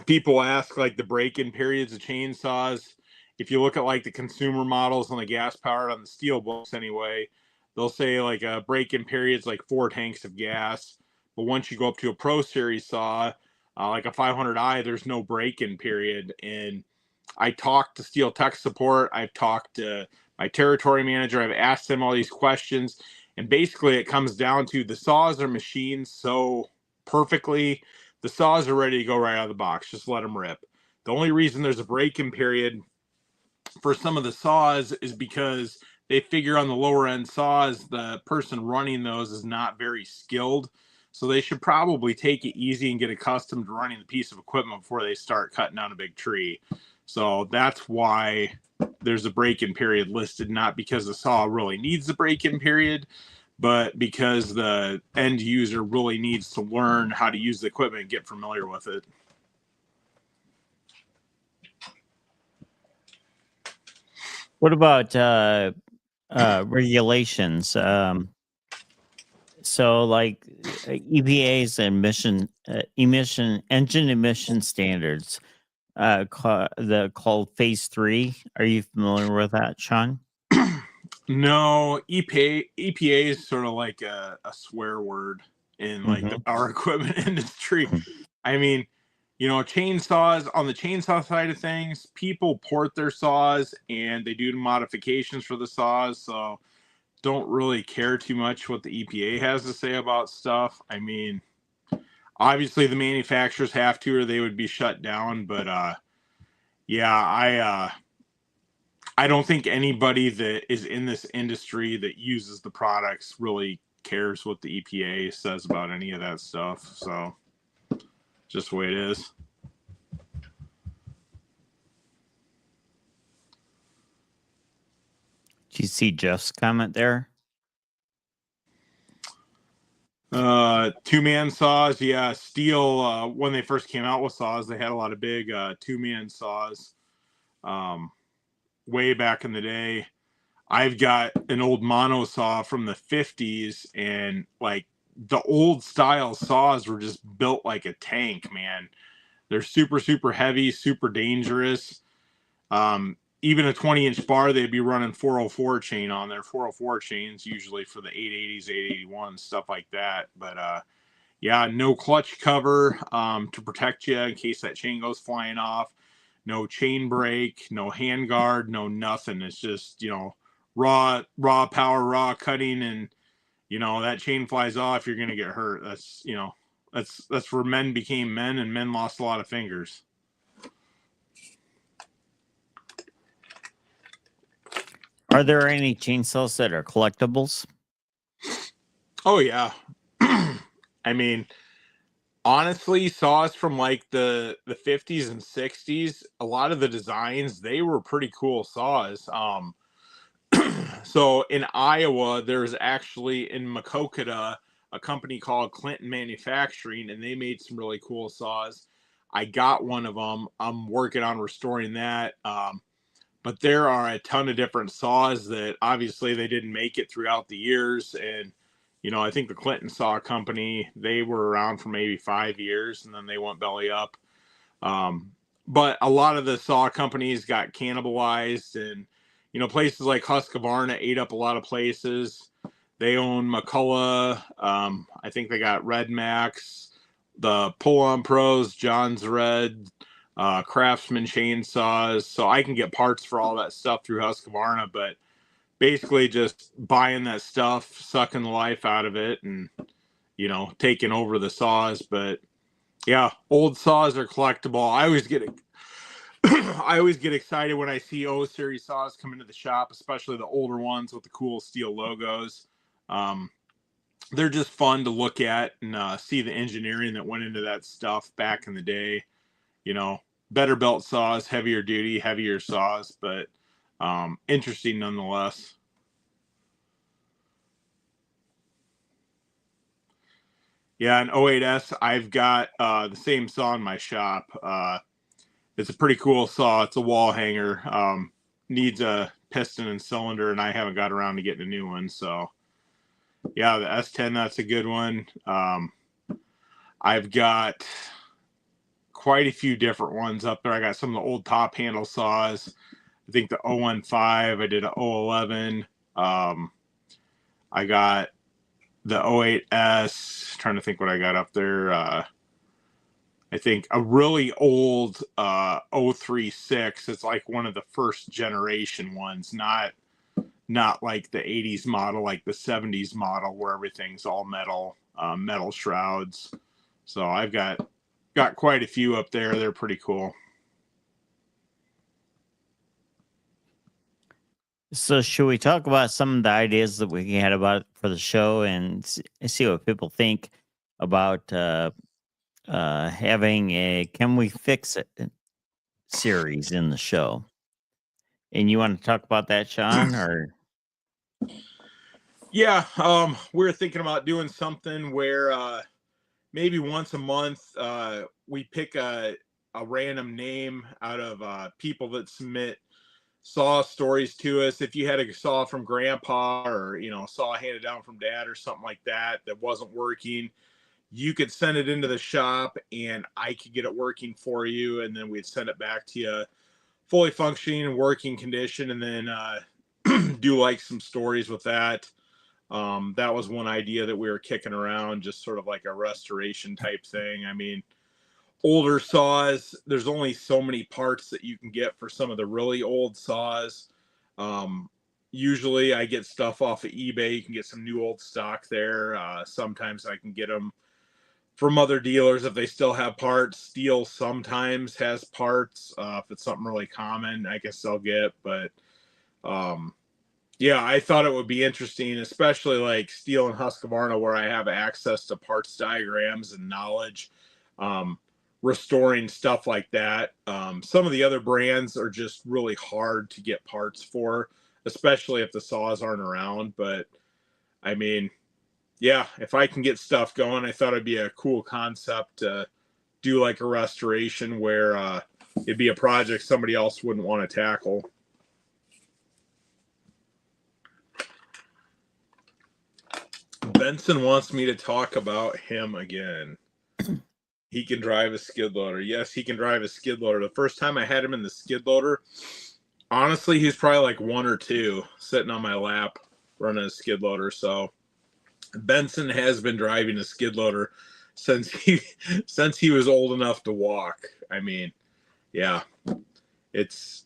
People ask like the break-in periods of chainsaws. If you look at like the consumer models on the gas powered on the Stihl books anyway, they'll say like a break-in period's like 4 tanks of gas. But once you go up to a Pro Series saw, like a 500i, there's no break-in period. And I talked to Stihl tech support. I've talked to my territory manager. I've asked them all these questions. And basically it comes down to the saws are machined so perfectly. The saws are ready to go right out of the box. Just let them rip. The only reason there's a break-in period for some of the saws is because they figure on the lower end saws, the person running those is not very skilled. So they should probably take it easy and get accustomed to running the piece of equipment before they start cutting down a big tree. So that's why there's a break-in period listed, not because the saw really needs the break-in period, but because the end user really needs to learn how to use the equipment and get familiar with it. What about regulations? So, like EPA's engine emission standards, called Phase 3. Are you familiar with that, Sean? No, EPA is sort of like a swear word in like the power equipment industry. I mean, you know, chainsaws, on the chainsaw side of things, people port their saws and they do modifications for the saws. So don't really care too much what the EPA has to say about stuff. I mean, obviously the manufacturers have to, or they would be shut down. But yeah, I don't think anybody that is in this industry that uses the products really cares what the EPA says about any of that stuff. So just the way it is. Do you see Jeff's comment there? Two-man saws, yeah. Stihl, when they first came out with saws, they had a lot of big two-man saws way back in the day. I've got an old mono saw from the 50s, and like the old style saws were just built like a tank, man. They're super, super heavy, super dangerous. Even a 20-inch bar, they'd be running 404 chain on there. 404 chains usually for the 880s, 881s, stuff like that. But yeah, no clutch cover to protect you in case that chain goes flying off. No chain brake, no hand guard, no nothing. It's just, you know, raw power, raw cutting, and you know that chain flies off, you're gonna get hurt. That's, you know, that's where men became men, and men lost a lot of fingers. Are there any chainsaws that are collectibles? Oh yeah. I mean, honestly, saws from like the 50s and 60s, a lot of the designs, they were pretty cool saws. So in Iowa, there's actually in Makokata a company called Clinton Manufacturing, and they made some really cool saws. I got one of them. I'm working on restoring that. But there are a ton of different saws that obviously they didn't make it throughout the years. And, you know, I think the Clinton Saw Company, they were around for maybe 5 years and then they went belly up. But a lot of the saw companies got cannibalized, and, you know, places like Husqvarna ate up a lot of places. They own McCullough. I think they got Red Max, the Pull-On Pros, John's Red, Craftsman chainsaws. So I can get parts for all that stuff through Husqvarna, but basically just buying that stuff, sucking the life out of it, and, you know, taking over the saws. But yeah, old saws are collectible. I always get excited when I see O series saws come into the shop, especially the older ones with the cool Stihl logos. They're just fun to look at and see the engineering that went into that stuff back in the day. You know, better belt saws, heavier duty, heavier saws, but interesting nonetheless. Yeah, an 08S, I've got the same saw in my shop. It's a pretty cool saw. It's a wall hanger. needs a piston and cylinder, and I haven't got around to getting a new one. So yeah, the S10, that's a good one. I've got quite a few different ones up there. I got some of the old top handle saws. I think the 015, I did a 011. I got the 08S, trying to think what I got up there. I think a really old 036. It's like one of the first generation ones, not like the 80s model, like the 70s model where everything's all metal, metal shrouds. So I've got quite a few up there. They're pretty cool. So should we talk about some of the ideas that we had about for the show and see what people think about having a Can We Fix It series in the show? And you want to talk about that, Shawn, or? Yeah, we're thinking about doing something where maybe once a month we pick a random name out of people that submit saw stories to us. If you had a saw from grandpa, or saw handed down from dad or something like that wasn't working, you could send it into the shop and I could get it working for you, and then we'd send it back to you fully functioning and working condition, and then do like some stories with that. That was one idea that we were kicking around, just sort of like a restoration type thing. I mean, older saws, there's only so many parts that you can get for some of the really old saws. Usually I get stuff off of eBay. You can get some new old stock there. Sometimes I can get them from other dealers if they still have parts. Stihl sometimes has parts. If it's something really common, I guess they'll get. But yeah, I thought it would be interesting, especially like Stihl and Husqvarna, where I have access to parts diagrams and knowledge. Restoring stuff like that. Some of the other brands are just really hard to get parts for, especially if the saws aren't around. But I mean, yeah, if I can get stuff going, I thought it'd be a cool concept to do like a restoration where it'd be a project somebody else wouldn't want to tackle. Benson wants me to talk about him again. He can drive a skid loader. Yes, he can drive a skid loader. The first time I had him in the skid loader, honestly, he's probably like 1 or 2 sitting on my lap running a skid loader. So Benson has been driving a skid loader since he was old enough to walk. I mean, yeah, it's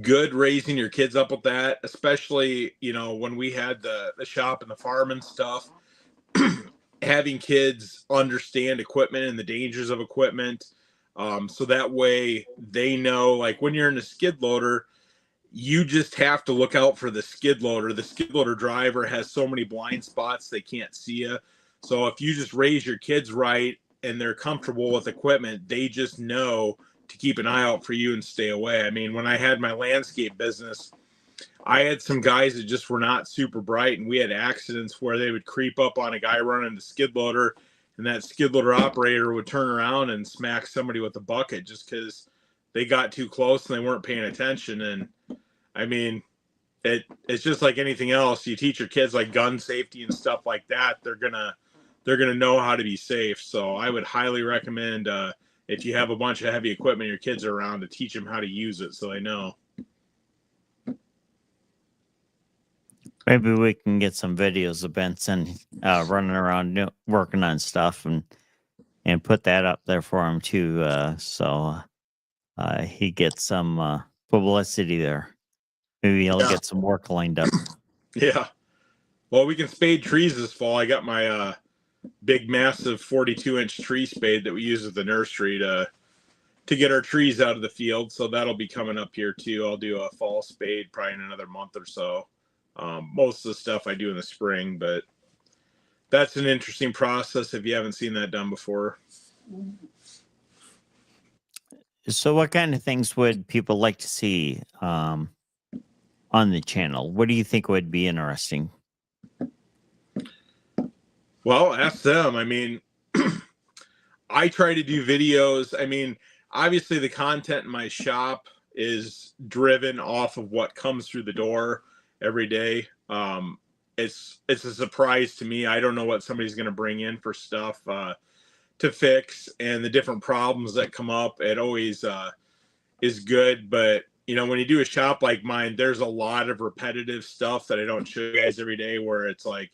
good raising your kids up with that, especially, when we had the shop and the farm and stuff. Having kids understand equipment and the dangers of equipment, so that way they know, like when you're in a skid loader, you just have to look out for the skid loader. The skid loader driver has so many blind spots, they can't see you. So if you just raise your kids right and they're comfortable with equipment, they just know to keep an eye out for you and stay away. I mean, when I had my landscape business, I had some guys that just were not super bright, and we had accidents where they would creep up on a guy running the skid loader, and that skid loader operator would turn around and smack somebody with a bucket just because they got too close and they weren't paying attention. And I mean, it's just like anything else. You teach your kids like gun safety and stuff like that, they're gonna know how to be safe. So I would highly recommend, if you have a bunch of heavy equipment your kids are around, to teach them how to use it so they know. Maybe we can get some videos of Benson running around working on stuff and put that up there for him too. So he gets some publicity there. Maybe he'll get some work lined up. Yeah. Well, we can spade trees this fall. I got my big, massive 42-inch tree spade that we use at the nursery to get our trees out of the field. So that'll be coming up here too. I'll do a fall spade probably in another month or so. Most of the stuff I do in the spring, but that's an interesting process if you haven't seen that done before. So what kind of things would people like to see on the channel? What do you think would be interesting? Well, ask them. I mean, I try to do videos. I mean, obviously the content in my shop is driven off of what comes through the door every day. It's a surprise to me. I don't know what somebody's going to bring in for stuff to fix, and the different problems that come up. It always is good, but when you do a shop like mine, there's a lot of repetitive stuff that I don't show you guys every day, where it's like,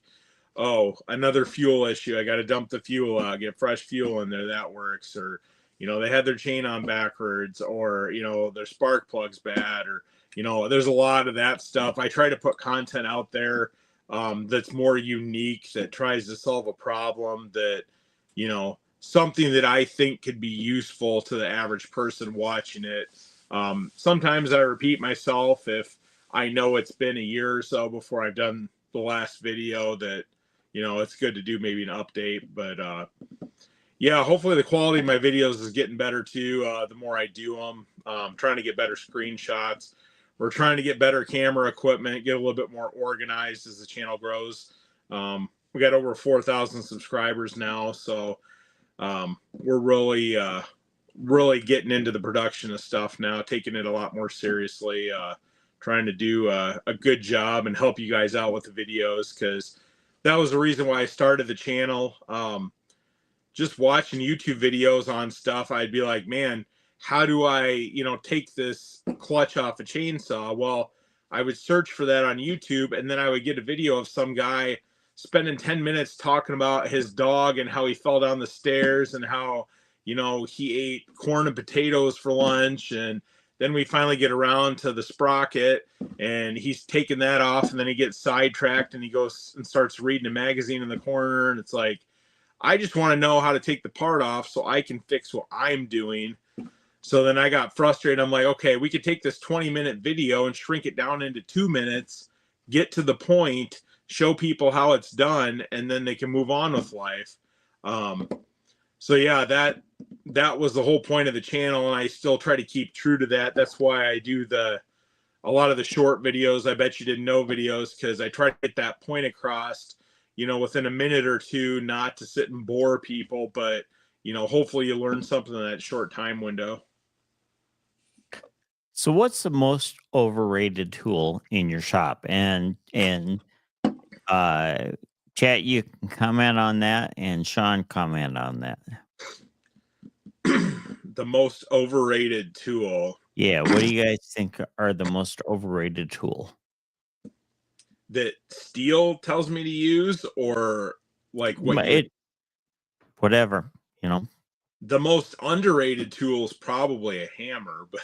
oh, another fuel issue, I got to dump the fuel out, get fresh fuel in there, that works. Or they had their chain on backwards, or their spark plug's bad, or there's a lot of that stuff. I try to put content out there that's more unique, that tries to solve a problem, that something that I think could be useful to the average person watching it. Sometimes I repeat myself if I know it's been a year or so before I've done the last video, that it's good to do maybe an update. But yeah, hopefully the quality of my videos is getting better too. The more I do them, trying to get better screenshots. We're trying to get better camera equipment, get a little bit more organized as the channel grows. We got over 4,000 subscribers now, so we're really getting into the production of stuff now, taking it a lot more seriously, trying to do a good job and help you guys out with the videos, because that was the reason why I started the channel. Just watching YouTube videos on stuff, I'd be like, man, how do I take this clutch off a chainsaw? Well, I would search for that on YouTube, and then I would get a video of some guy spending 10 minutes talking about his dog and how he fell down the stairs, and how he ate corn and potatoes for lunch. And then we finally get around to the sprocket, and he's taking that off, and then he gets sidetracked and he goes and starts reading a magazine in the corner. And it's like, I just want to know how to take the part off so I can fix what I'm doing. So then I got frustrated. I'm like, okay, we could take this 20-minute video and shrink it down into 2 minutes, get to the point, show people how it's done, and then they can move on with life. So yeah, that was the whole point of the channel, and I still try to keep true to that. That's why I do a lot of the short videos, I bet you didn't know videos, because I try to get that point across, within a minute or two, not to sit and bore people, but hopefully you learn something in that short time window. So what's the most overrated tool in your shop? And chat, you can comment on that, and Shawn, comment on that. The most overrated tool. Yeah, what do you guys think are the most overrated tool? That Stihl tells me to use, or like whatever, The most underrated tool is probably a hammer, but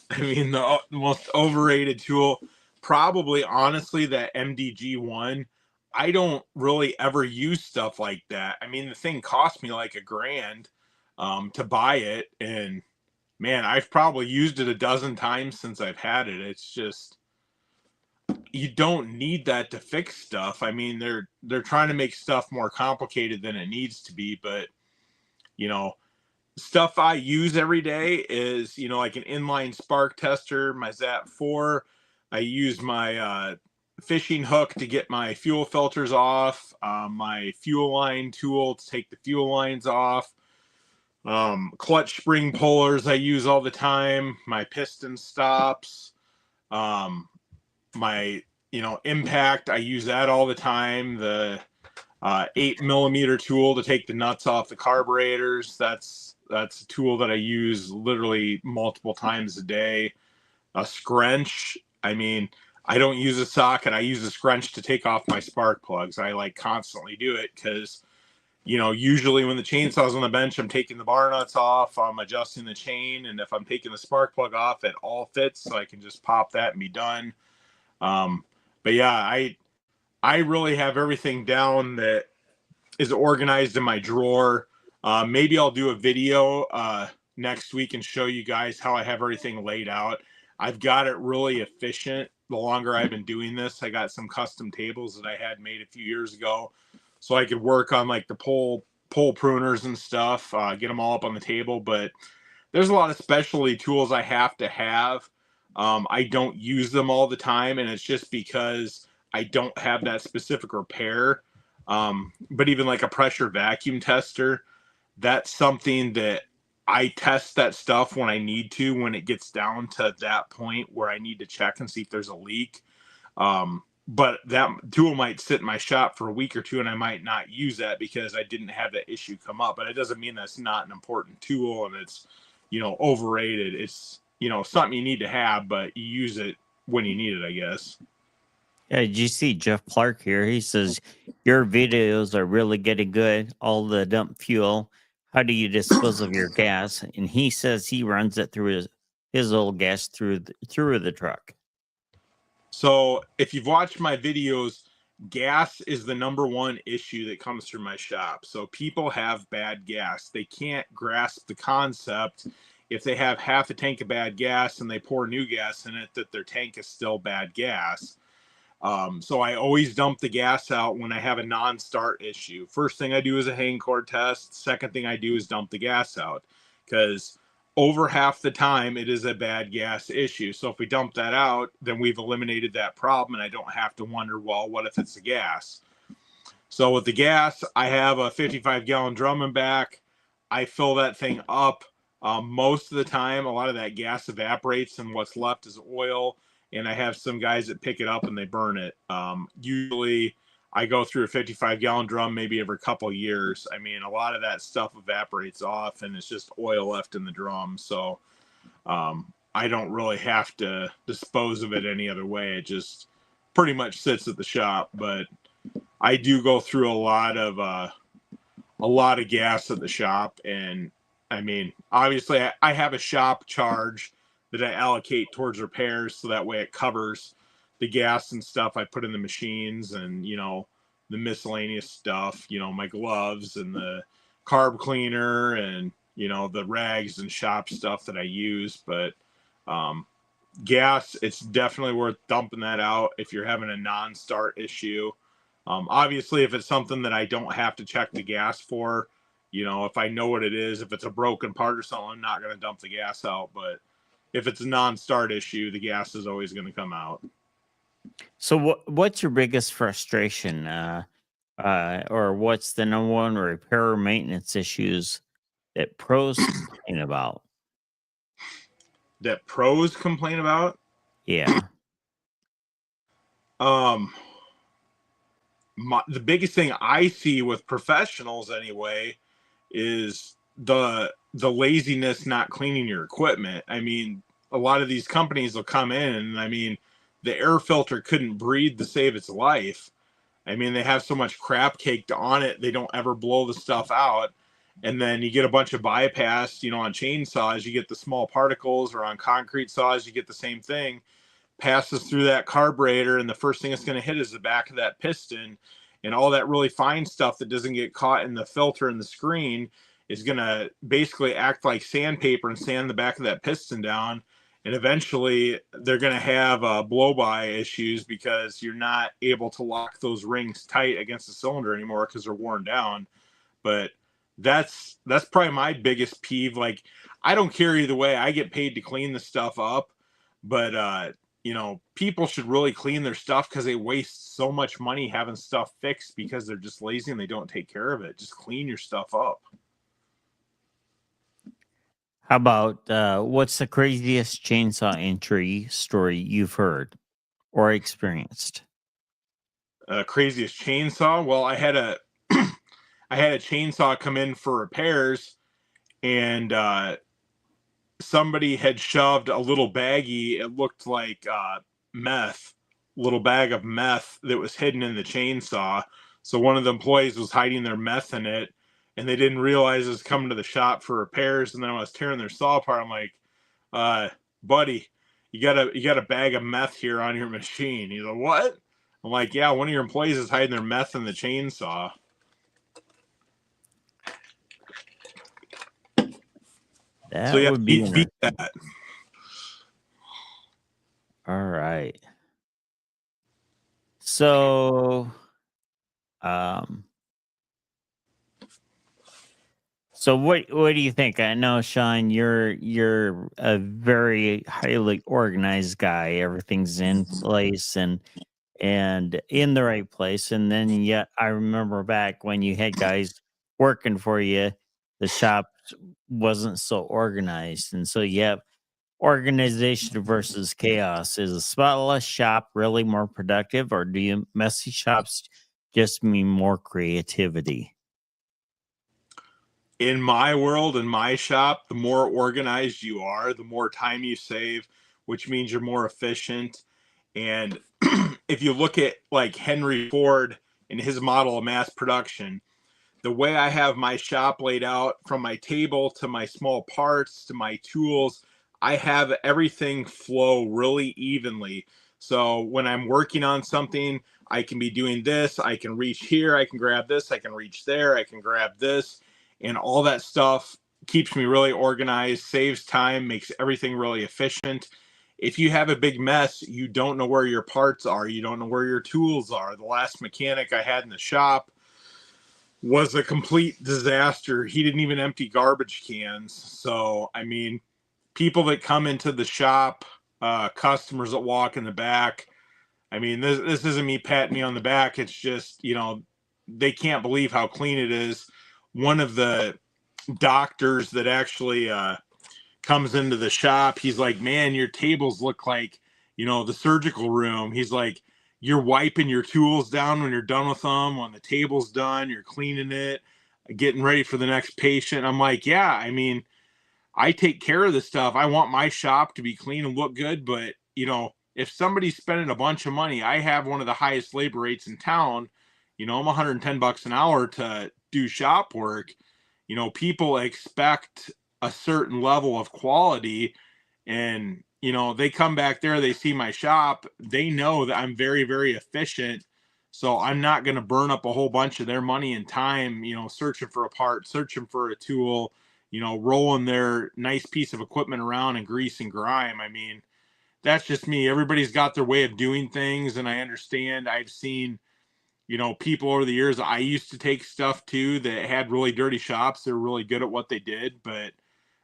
I mean the most overrated tool, probably honestly, that MDG1. I don't really ever use stuff like that. I mean, the thing cost me like $1,000 to buy it, and man, I've probably used it a dozen times since I've had it. It's just, you don't need that to fix stuff. I mean, they're trying to make stuff more complicated than it needs to be, but stuff I use every day is like an inline spark tester, my Zap 4. I use my fishing hook to get my fuel filters off, my fuel line tool to take the fuel lines off, clutch spring pullers I use all the time, my piston stops, my impact, I use that all the time, the 8mm tool to take the nuts off the carburetors. That's a tool that I use literally multiple times a day. A scrunch, I mean, I don't use a socket, I use a scrunch to take off my spark plugs. I constantly do it because usually when the chainsaw's on the bench, I'm taking the bar nuts off, I'm adjusting the chain, and if I'm taking the spark plug off, it all fits, so I can just pop that and be done. But yeah, I really have everything down that is organized in my drawer. Maybe I'll do a video next week and show you guys how I have everything laid out. I've got it really efficient. The longer I've been doing this, I got some custom tables that I had made a few years ago, so I could work on like the pole pruners and stuff, get them all up on the table. But there's a lot of specialty tools I have to have. I don't use them all the time, and it's just because I don't have that specific repair. But even like a pressure vacuum tester, that's something that I test that stuff when I need to, when it gets down to that point where I need to check and see if there's a leak. But that tool might sit in my shop for a week or two and I might not use that because I didn't have that issue come up. But it doesn't mean that's not an important tool and it's, overrated. It's, something you need to have, but you use it when you need it, I guess. Yeah, did you see Jeff Clark here? He says, your videos are really getting good. All the dump fuel. How do you dispose of your gas? And he says he runs it through his old gas through the truck. So if you've watched my videos, gas is the number one issue that comes through my shop. So people have bad gas. They can't grasp the concept if they have half a tank of bad gas and they pour new gas in it, that their tank is still bad gas. So I always dump the gas out when I have a non-start issue. First thing I do is a hang cord test. Second thing I do is dump the gas out, because over half the time it is a bad gas issue. So if we dump that out, then we've eliminated that problem and I don't have to wonder, well, what if it's the gas? So with the gas, I have a 55-gallon drum in back. I fill that thing up. Most of the time, a lot of that gas evaporates and what's left is oil. And I have some guys that pick it up and they burn it. Usually I go through a 55-gallon drum maybe every couple years. I mean, a lot of that stuff evaporates off and it's just oil left in the drum. So I don't really have to dispose of it any other way. It just pretty much sits at the shop. But I do go through a lot of gas at the shop. And I mean, obviously I have a shop charge that I allocate towards repairs, so that way it covers the gas and stuff I put in the machines and, the miscellaneous stuff, my gloves and the carb cleaner and, the rags and shop stuff that I use. But gas, it's definitely worth dumping that out if you're having a non-start issue. Obviously, if it's something that I don't have to check the gas for, if I know what it is, if it's a broken part or something, I'm not going to dump the gas out. But if it's a non-start issue, the gas is always going to come out. So what's your biggest frustration, or what's the number one repair or maintenance issues that pros complain about? That pros complain about? Yeah. The biggest thing I see with professionals anyway is the laziness not cleaning your equipment. I mean, a lot of these companies will come in and I mean, the air filter couldn't breathe to save its life. I mean, they have so much crap caked on it, they don't ever blow the stuff out. And then you get a bunch of bypass, on chainsaws, you get the small particles, or on concrete saws, you get the same thing, passes through that carburetor. And the first thing it's going to hit is the back of that piston, and all that really fine stuff that doesn't get caught in the filter and the screen is going to basically act like sandpaper and sand the back of that piston down. And eventually they're going to have blow-by issues because you're not able to lock those rings tight against the cylinder anymore because they're worn down. But that's probably my biggest peeve. Like, I don't care either way. I get paid to clean the stuff up, but people should really clean their stuff because they waste so much money having stuff fixed because they're just lazy and they don't take care of it. Just clean your stuff up. How about what's the craziest chainsaw entry story you've heard or experienced? Craziest chainsaw? Well, I had a chainsaw come in for repairs, and somebody had shoved a little baggie. It looked like meth, little bag of meth that was hidden in the chainsaw. So one of the employees was hiding their meth in it, and they didn't realize it was coming to the shop for repairs. And then I was tearing their saw apart. I'm like, buddy, you got a bag of meth here on your machine. He's like, what? I'm like, yeah, one of your employees is hiding their meth in the chainsaw. That So yeah, would be beat that. all right. So, so what do you think? I know, Shawn, you're a very highly organized guy. Everything's in place and in the right place. And then yet I remember back when you had guys working for you the shop wasn't so organized. And so you have organization versus chaos. Is a spotless shop really more productive, or do you messy shops just mean more creativity? In my world, in my shop, the more organized you are, the more time you save, which means you're more efficient. And if you look at like Henry Ford and his model of mass production, the way I have my shop laid out, from my table to my small parts to my tools, I have everything flow really evenly. So when I'm working on something, I can be doing this, I can reach here, I can grab this, I can reach there, I can grab this, and all that stuff keeps me really organized, saves time, makes everything really efficient. If you have a big mess, you don't know where your parts are, you don't know where your tools are. The last mechanic I had in the shop was a complete disaster. He didn't even empty garbage cans. So, I mean, people that come into the shop, customers that walk in the back, I mean, this isn't me patting me on the back. It's just, you know, they can't believe how clean it is. One of the doctors that actually comes into the shop, he's like, man, your tables look like, you know, the surgical room. He's like, you're wiping your tools down when you're done with them. When the table's done, you're cleaning it, getting ready for the next patient. I'm like, yeah, I mean, I take care of this stuff. I want my shop to be clean and look good. But, you know, if somebody's spending a bunch of money, I have one of the highest labor rates in town. You know, I'm 110 bucks an hour to do shop work. You know, people expect a certain level of quality, and, you know, they come back there, they see my shop, they know that I'm very, very efficient. So I'm not going to burn up a whole bunch of their money and time, you know, searching for a part, searching for a tool, you know, rolling their nice piece of equipment around in grease and grime. I mean, that's just me. Everybody's got their way of doing things, and I understand. I've seen, you know, people over the years. I used to take stuff too that had really dirty shops. They're really good at what they did, but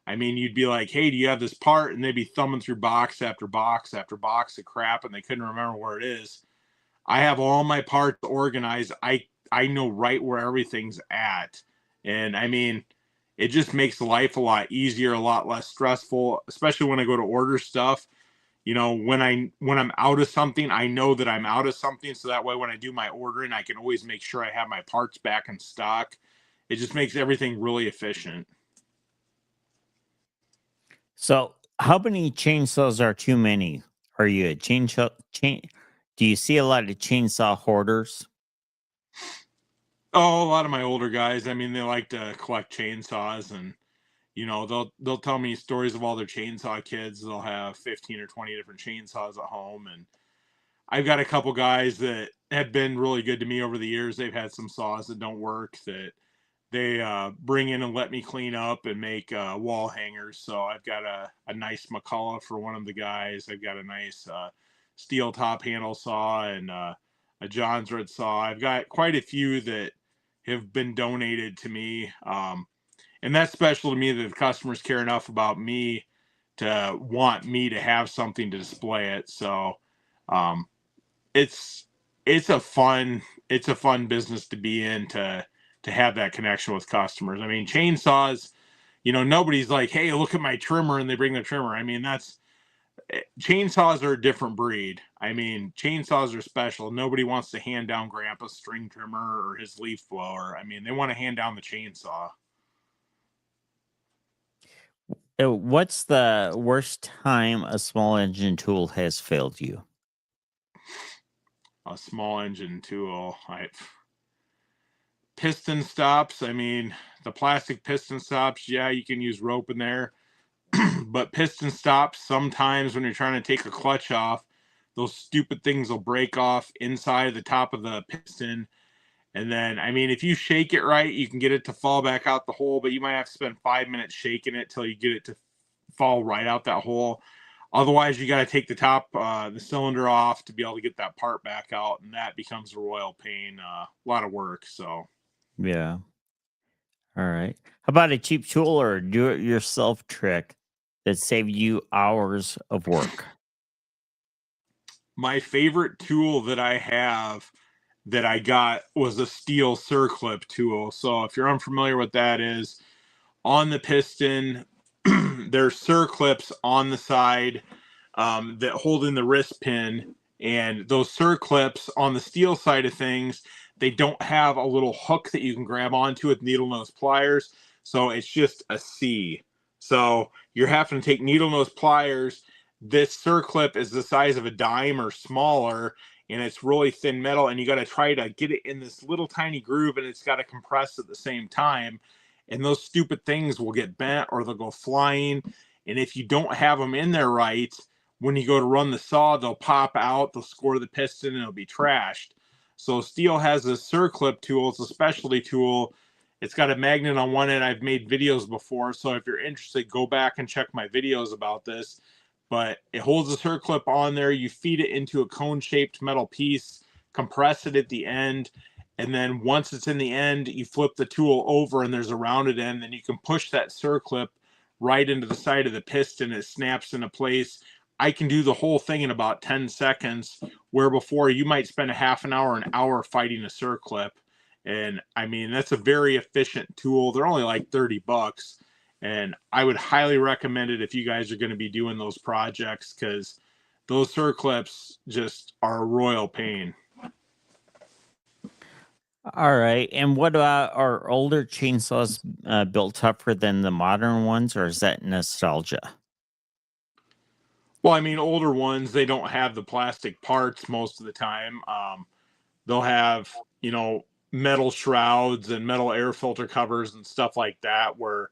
I mean, you'd be like, hey, do you have this part? And they'd be thumbing through box after box after box of crap, and they couldn't remember where it is. I have all my parts organized. I know right where everything's at. And I mean, it just makes life a lot easier, a lot less stressful, especially when I go to order stuff. You know, when I'm out of something, I know that I'm out of something. So that way when I do my ordering, I can always make sure I have my parts back in stock. It just makes everything really efficient. So, how many chainsaws are too many? Are you a chainsaw? Do you see a lot of chainsaw hoarders? Oh, a lot of my older guys, I mean, they like to collect chainsaws, and you know, they'll tell me stories of all their chainsaw kids. They'll have 15 or 20 different chainsaws at home, and I've got a couple guys that have been really good to me over the years. They've had some saws that don't work that they bring in and let me clean up and make wall hangers. So I've got a nice McCullough for one of the guys. I've got a nice steel top handle saw and a John's Red saw. I've got quite a few that have been donated to me. And that's special to me that the customers care enough about me to want me to have something to display it. So um, it's it's a fun business to be in, to have that connection with customers. I mean, chainsaws, you know, nobody's like, hey, look at my trimmer, and they bring the trimmer. I mean, that's chainsaws are a different breed. I mean, chainsaws are special. Nobody wants to hand down grandpa's string trimmer or his leaf blower. I mean, they want to hand down the chainsaw. What's the worst time a small engine tool has failed you? A small engine tool. Piston stops. I mean, the plastic piston stops, yeah, you can use rope in there. But piston stops, sometimes when you're trying to take a clutch off, those stupid things will break off inside the top of the piston. And then, I mean, if you shake it right, you can get it to fall back out the hole, but you might have to spend 5 minutes shaking it till you get it to fall right out that hole. Otherwise, you got to take the top, the cylinder off to be able to get that part back out, and that becomes a royal pain. A lot of work. So, Yeah. All right. How about a cheap tool or a do-it-yourself trick that saved you hours of work? my favorite tool that I have that I got was a Stihl circlip tool. So, if you're unfamiliar with that is, on the piston. There's circlips on the side that hold in the wrist pin, and those circlips on the Stihl side of things, they don't have a little hook that you can grab onto with needle nose pliers, so it's just a C. So you're having to take needle nose pliers. This circlip is the size of a dime or smaller, and it's really thin metal, and you got to try to get it in this little tiny groove, and it's got to compress at the same time, and those stupid things will get bent or they'll go flying. And if you don't have them in there right, when you go to run the saw, they'll pop out, they'll score the piston, and it'll be trashed. So Stihl has this circlip tool. It's a specialty tool. It's got a magnet on one end. I've made videos before, so if you're interested, go back and check my videos about this. But it holds a circlip on there. You feed it into a cone-shaped metal piece, compress it at the end, and then once it's in the end, you flip the tool over and there's a rounded end, and you can push that circlip right into the side of the piston. It snaps into place. I can do the whole thing in about 10 seconds, where before you might spend a half an hour fighting a circlip. And I mean, that's a very efficient tool. They're only like $30. And I would highly recommend it if you guys are going to be doing those projects, because those circlips just are a royal pain. All right. And what about, are older chainsaws built tougher than the modern ones, or is that nostalgia? Well, I mean, older ones, they don't have the plastic parts most of the time. They'll have, you know, metal shrouds and metal air filter covers and stuff like that, where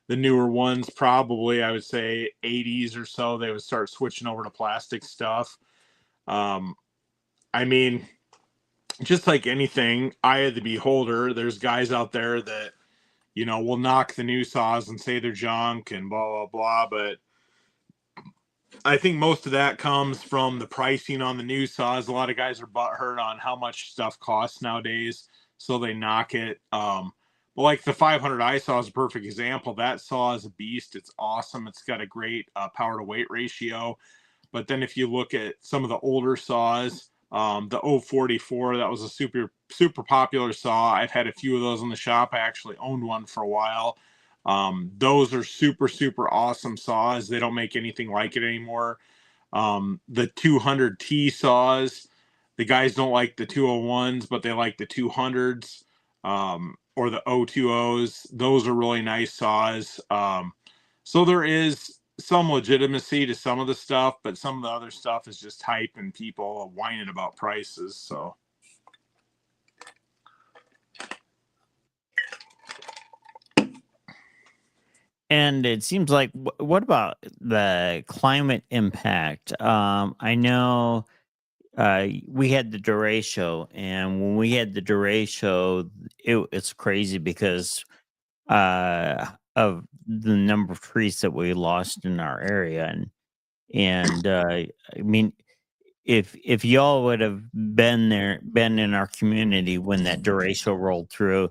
the newer ones, probably, I would say 80s or so, they would start switching over to plastic stuff. I mean, just like anything, eye of the beholder. There's guys out there that, you know, will knock the new saws and say they're junk and blah, blah, blah. But I think most of that comes from the pricing on the new saws. A lot of guys are butthurt on how much stuff costs nowadays, so they knock it. But like the 500i saw is a perfect example. That saw is a beast. It's awesome. It's got a great power to weight ratio. But then if you look at some of the older saws, the 044, that was a super popular saw. I've had a few of those in the shop. I actually owned one for a while. Those are super awesome saws. They don't make anything like it anymore. The 200T saws, the guys don't like the 201s, but they like the 200s, or the 020s. Those are really nice saws. So there is some legitimacy to some of the stuff, but some of the other stuff is just hype and people whining about prices. So And it seems like, what about the climate impact? I know we had the derecho, and when we had the derecho, it's crazy because of the number of trees that we lost in our area, and I mean, if y'all would have been in our community when that derecho rolled through,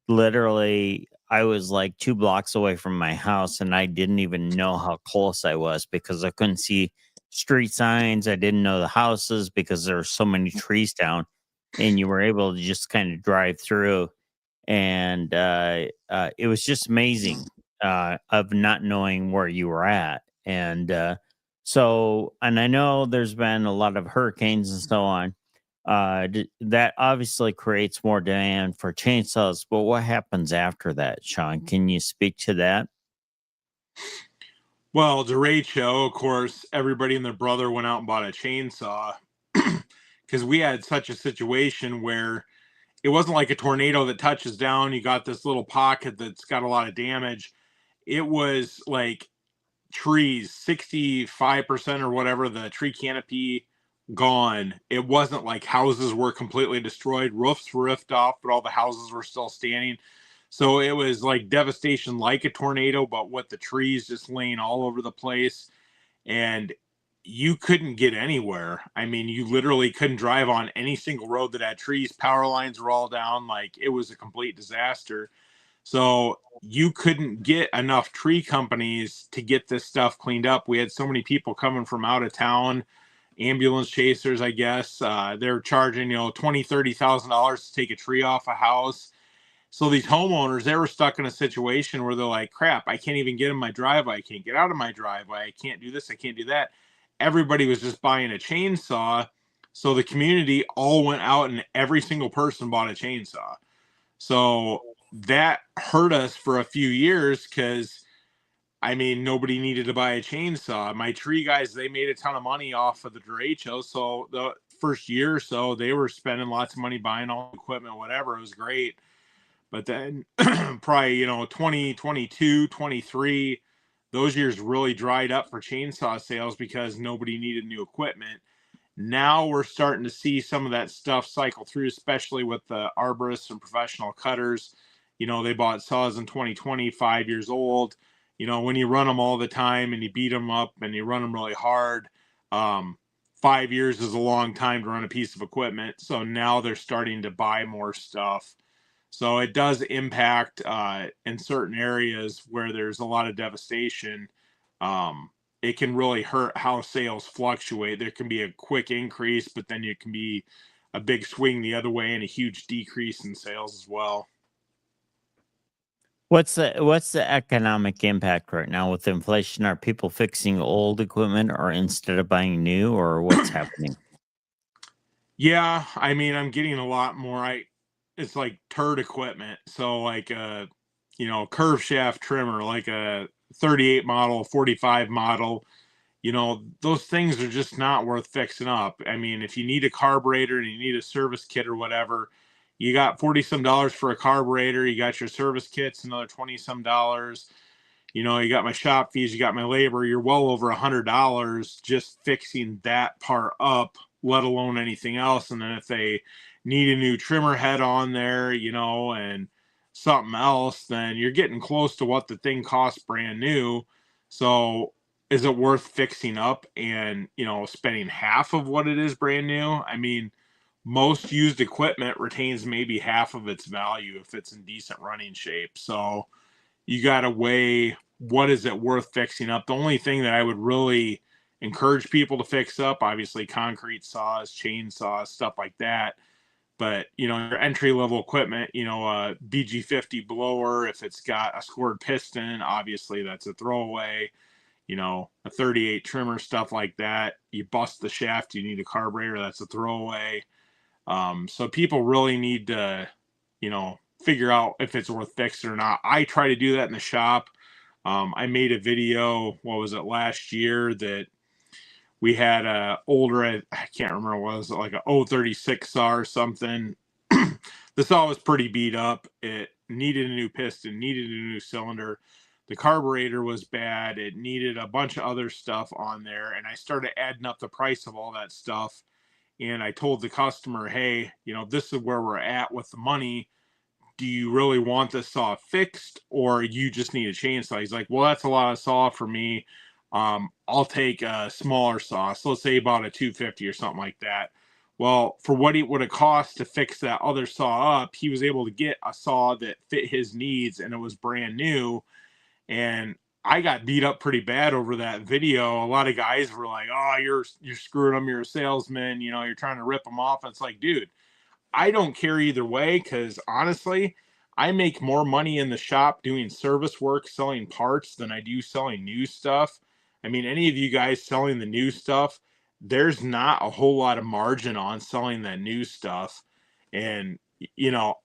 literally, I was like 2 blocks away from my house, and I didn't even know how close I was because I couldn't see street signs. I didn't know the houses because there were so many trees down, and you were able to just kind of drive through. And it was just amazing of not knowing where you were at. And and I know there's been a lot of hurricanes and so on. That obviously creates more demand for chainsaws, but what happens after that, Shawn? Can you speak to that? well, derecho, of course, everybody and their brother went out and bought a chainsaw, because we had such a situation where it wasn't like a tornado that touches down. You got this little pocket that's got a lot of damage. It was like trees, 65% or whatever, the tree canopy gone. It wasn't like houses were completely destroyed. Roofs were ripped off, but all the houses were still standing. So it was like devastation like a tornado, but with the trees just laying all over the place. And you couldn't get anywhere. I mean, you literally couldn't drive on any single road that had trees. Power lines were all down. Like, it was a complete disaster. So you couldn't get enough tree companies to get this stuff cleaned up. We had so many people coming from out of town, ambulance chasers, I guess. They're charging, $20,000, $30,000 to take a tree off a house. So these homeowners, they were stuck in a situation where they're like, crap, I can't even get in my driveway. I can't get out of my driveway. I can't do this. I can't do that. Everybody was just buying a chainsaw. So the community all went out and every single person bought a chainsaw. So that hurt us for a few years because, I mean, nobody needed to buy a chainsaw. My tree guys, they made a ton of money off of the derecho. So the first year or so, they were spending lots of money buying all the equipment, whatever. It was great. But then probably, 2022, 23, those years really dried up for chainsaw sales because nobody needed new equipment. Now we're starting to see some of that stuff cycle through, especially with the arborists and professional cutters. They bought saws in 2020, 5 years old. When you run them all the time and you beat them up and you run them really hard, 5 years is a long time to run a piece of equipment. So now they're starting to buy more stuff. So it does impact in certain areas where there's a lot of devastation. It can really hurt how sales fluctuate. There can be a quick increase, but then it can be a big swing the other way and a huge decrease in sales as well. What's the economic impact right now with inflation? Are people fixing old equipment or instead of buying new, or what's happening? Yeah, I mean, I'm getting a lot more. It's like turd equipment. So like curve shaft trimmer, like a 38 model, 45 model. Those things are just not worth fixing up. I mean, if you need a carburetor and you need a service kit or whatever, you got 40 some dollars for a carburetor, you got your service kits, another 20 some dollars. You got my shop fees, you got my labor, you're well over $100 just fixing that part up, let alone anything else. And then if they need a new trimmer head on there, and something else, then you're getting close to what the thing costs brand new. So is it worth fixing up and, spending half of what it is brand new? I mean, most used equipment retains maybe half of its value if it's in decent running shape. So you got to weigh what is it worth fixing up. The only thing that I would really encourage people to fix up, obviously concrete saws, chainsaws, stuff like that. But, your entry level equipment, a BG50 blower, if it's got a scored piston, obviously that's a throwaway. A 38 trimmer, stuff like that. You bust the shaft, you need a carburetor, that's a throwaway. So people really need to, figure out if it's worth fixing or not. I try to do that in the shop. I made a video, what was it, last year, that we had a older, I can't remember what it was, like a 036 saw or something. The saw was pretty beat up. It needed a new piston, needed a new cylinder. The carburetor was bad. It needed a bunch of other stuff on there. And I started adding up the price of all that stuff. And I told the customer, hey, this is where we're at with the money. Do you really want this saw fixed or you just need a chainsaw? He's like, well, that's a lot of saw for me. I'll take a smaller saw. So let's say about a 250 or something like that. Well, for what it would have cost to fix that other saw up, he was able to get a saw that fit his needs and it was brand new. And I got beat up pretty bad over that video. A lot of guys were like, oh, you're screwing them. You're a salesman. You're trying to rip them off. And it's like, dude, I don't care either way because honestly, I make more money in the shop doing service work, selling parts than I do selling new stuff. I mean, any of you guys selling the new stuff, there's not a whole lot of margin on selling that new stuff. And,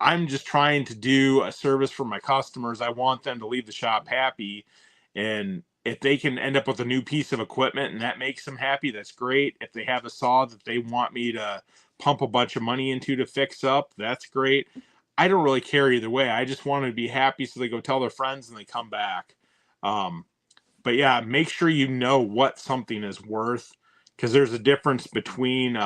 I'm just trying to do a service for my customers. I want them to leave the shop happy. And if they can end up with a new piece of equipment and that makes them happy, that's great. If they have a saw that they want me to pump a bunch of money into to fix up, that's great. I don't really care either way. I just want them to be happy so they go tell their friends and they come back. But yeah, make sure you know what something is worth because there's a difference between,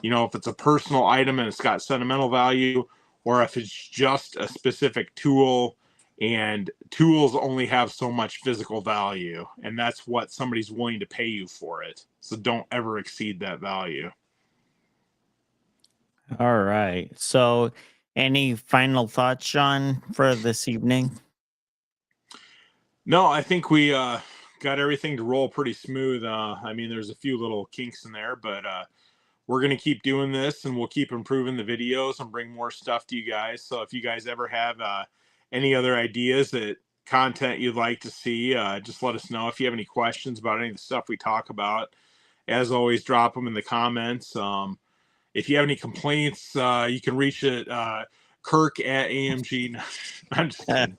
if it's a personal item and it's got sentimental value or if it's just a specific tool, and tools only have so much physical value and that's what somebody's willing to pay you for it. So don't ever exceed that value. All right. So, any final thoughts, Shawn, for this evening? No, I think we got everything to roll pretty smooth. I mean, there's a few little kinks in there, but we're going to keep doing this, and we'll keep improving the videos and bring more stuff to you guys. So if you guys ever have any other ideas that content you'd like to see, just let us know. If you have any questions about any of the stuff we talk about, as always, drop them in the comments. If you have any complaints, you can reach it Kirk at AMG. I'm just kidding.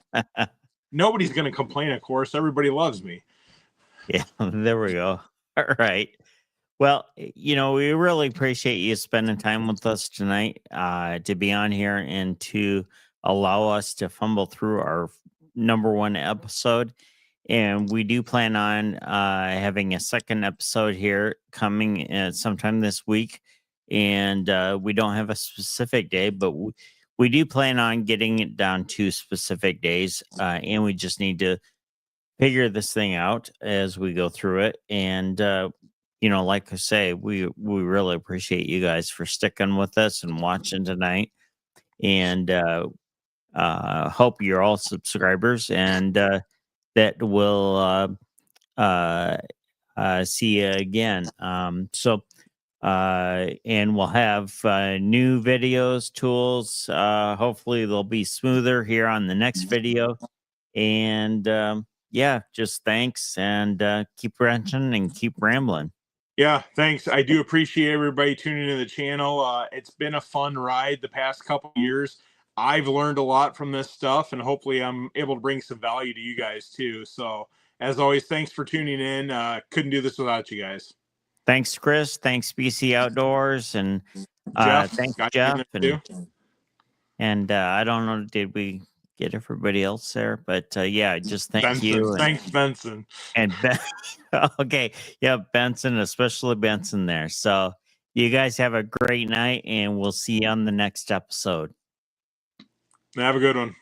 Nobody's going to complain, of course. Everybody loves me. Yeah, there we go. All right. Well, we really appreciate you spending time with us tonight, to be on here and to allow us to fumble through our #1 episode. And we do plan on having a second episode here coming sometime this week. And we don't have a specific day, but we do plan on getting it down to specific days. And we just need to figure this thing out as we go through it. And, like I say, we really appreciate you guys for sticking with us and watching tonight. And hope you're all subscribers, and that we'll see you again. And we'll have new videos, tools. Hopefully they'll be smoother here on the next video. And yeah, just thanks, and keep wrenching and keep rambling. Yeah, thanks. I do appreciate everybody tuning in the channel. It's been a fun ride the past couple of years. I've learned a lot from this stuff, and hopefully I'm able to bring some value to you guys too. So as always, thanks for tuning in. Couldn't do this without you guys. Thanks, Chris. Thanks, BC Outdoors, and Jeff, thanks, got you in Jeff. there And I don't know, did we get everybody else there? But yeah, just thank Benson. you. Thanks, Benson. And Ben, okay, yeah, Benson, especially Benson there. So you guys have a great night, and we'll see you on the next episode. Have a good one.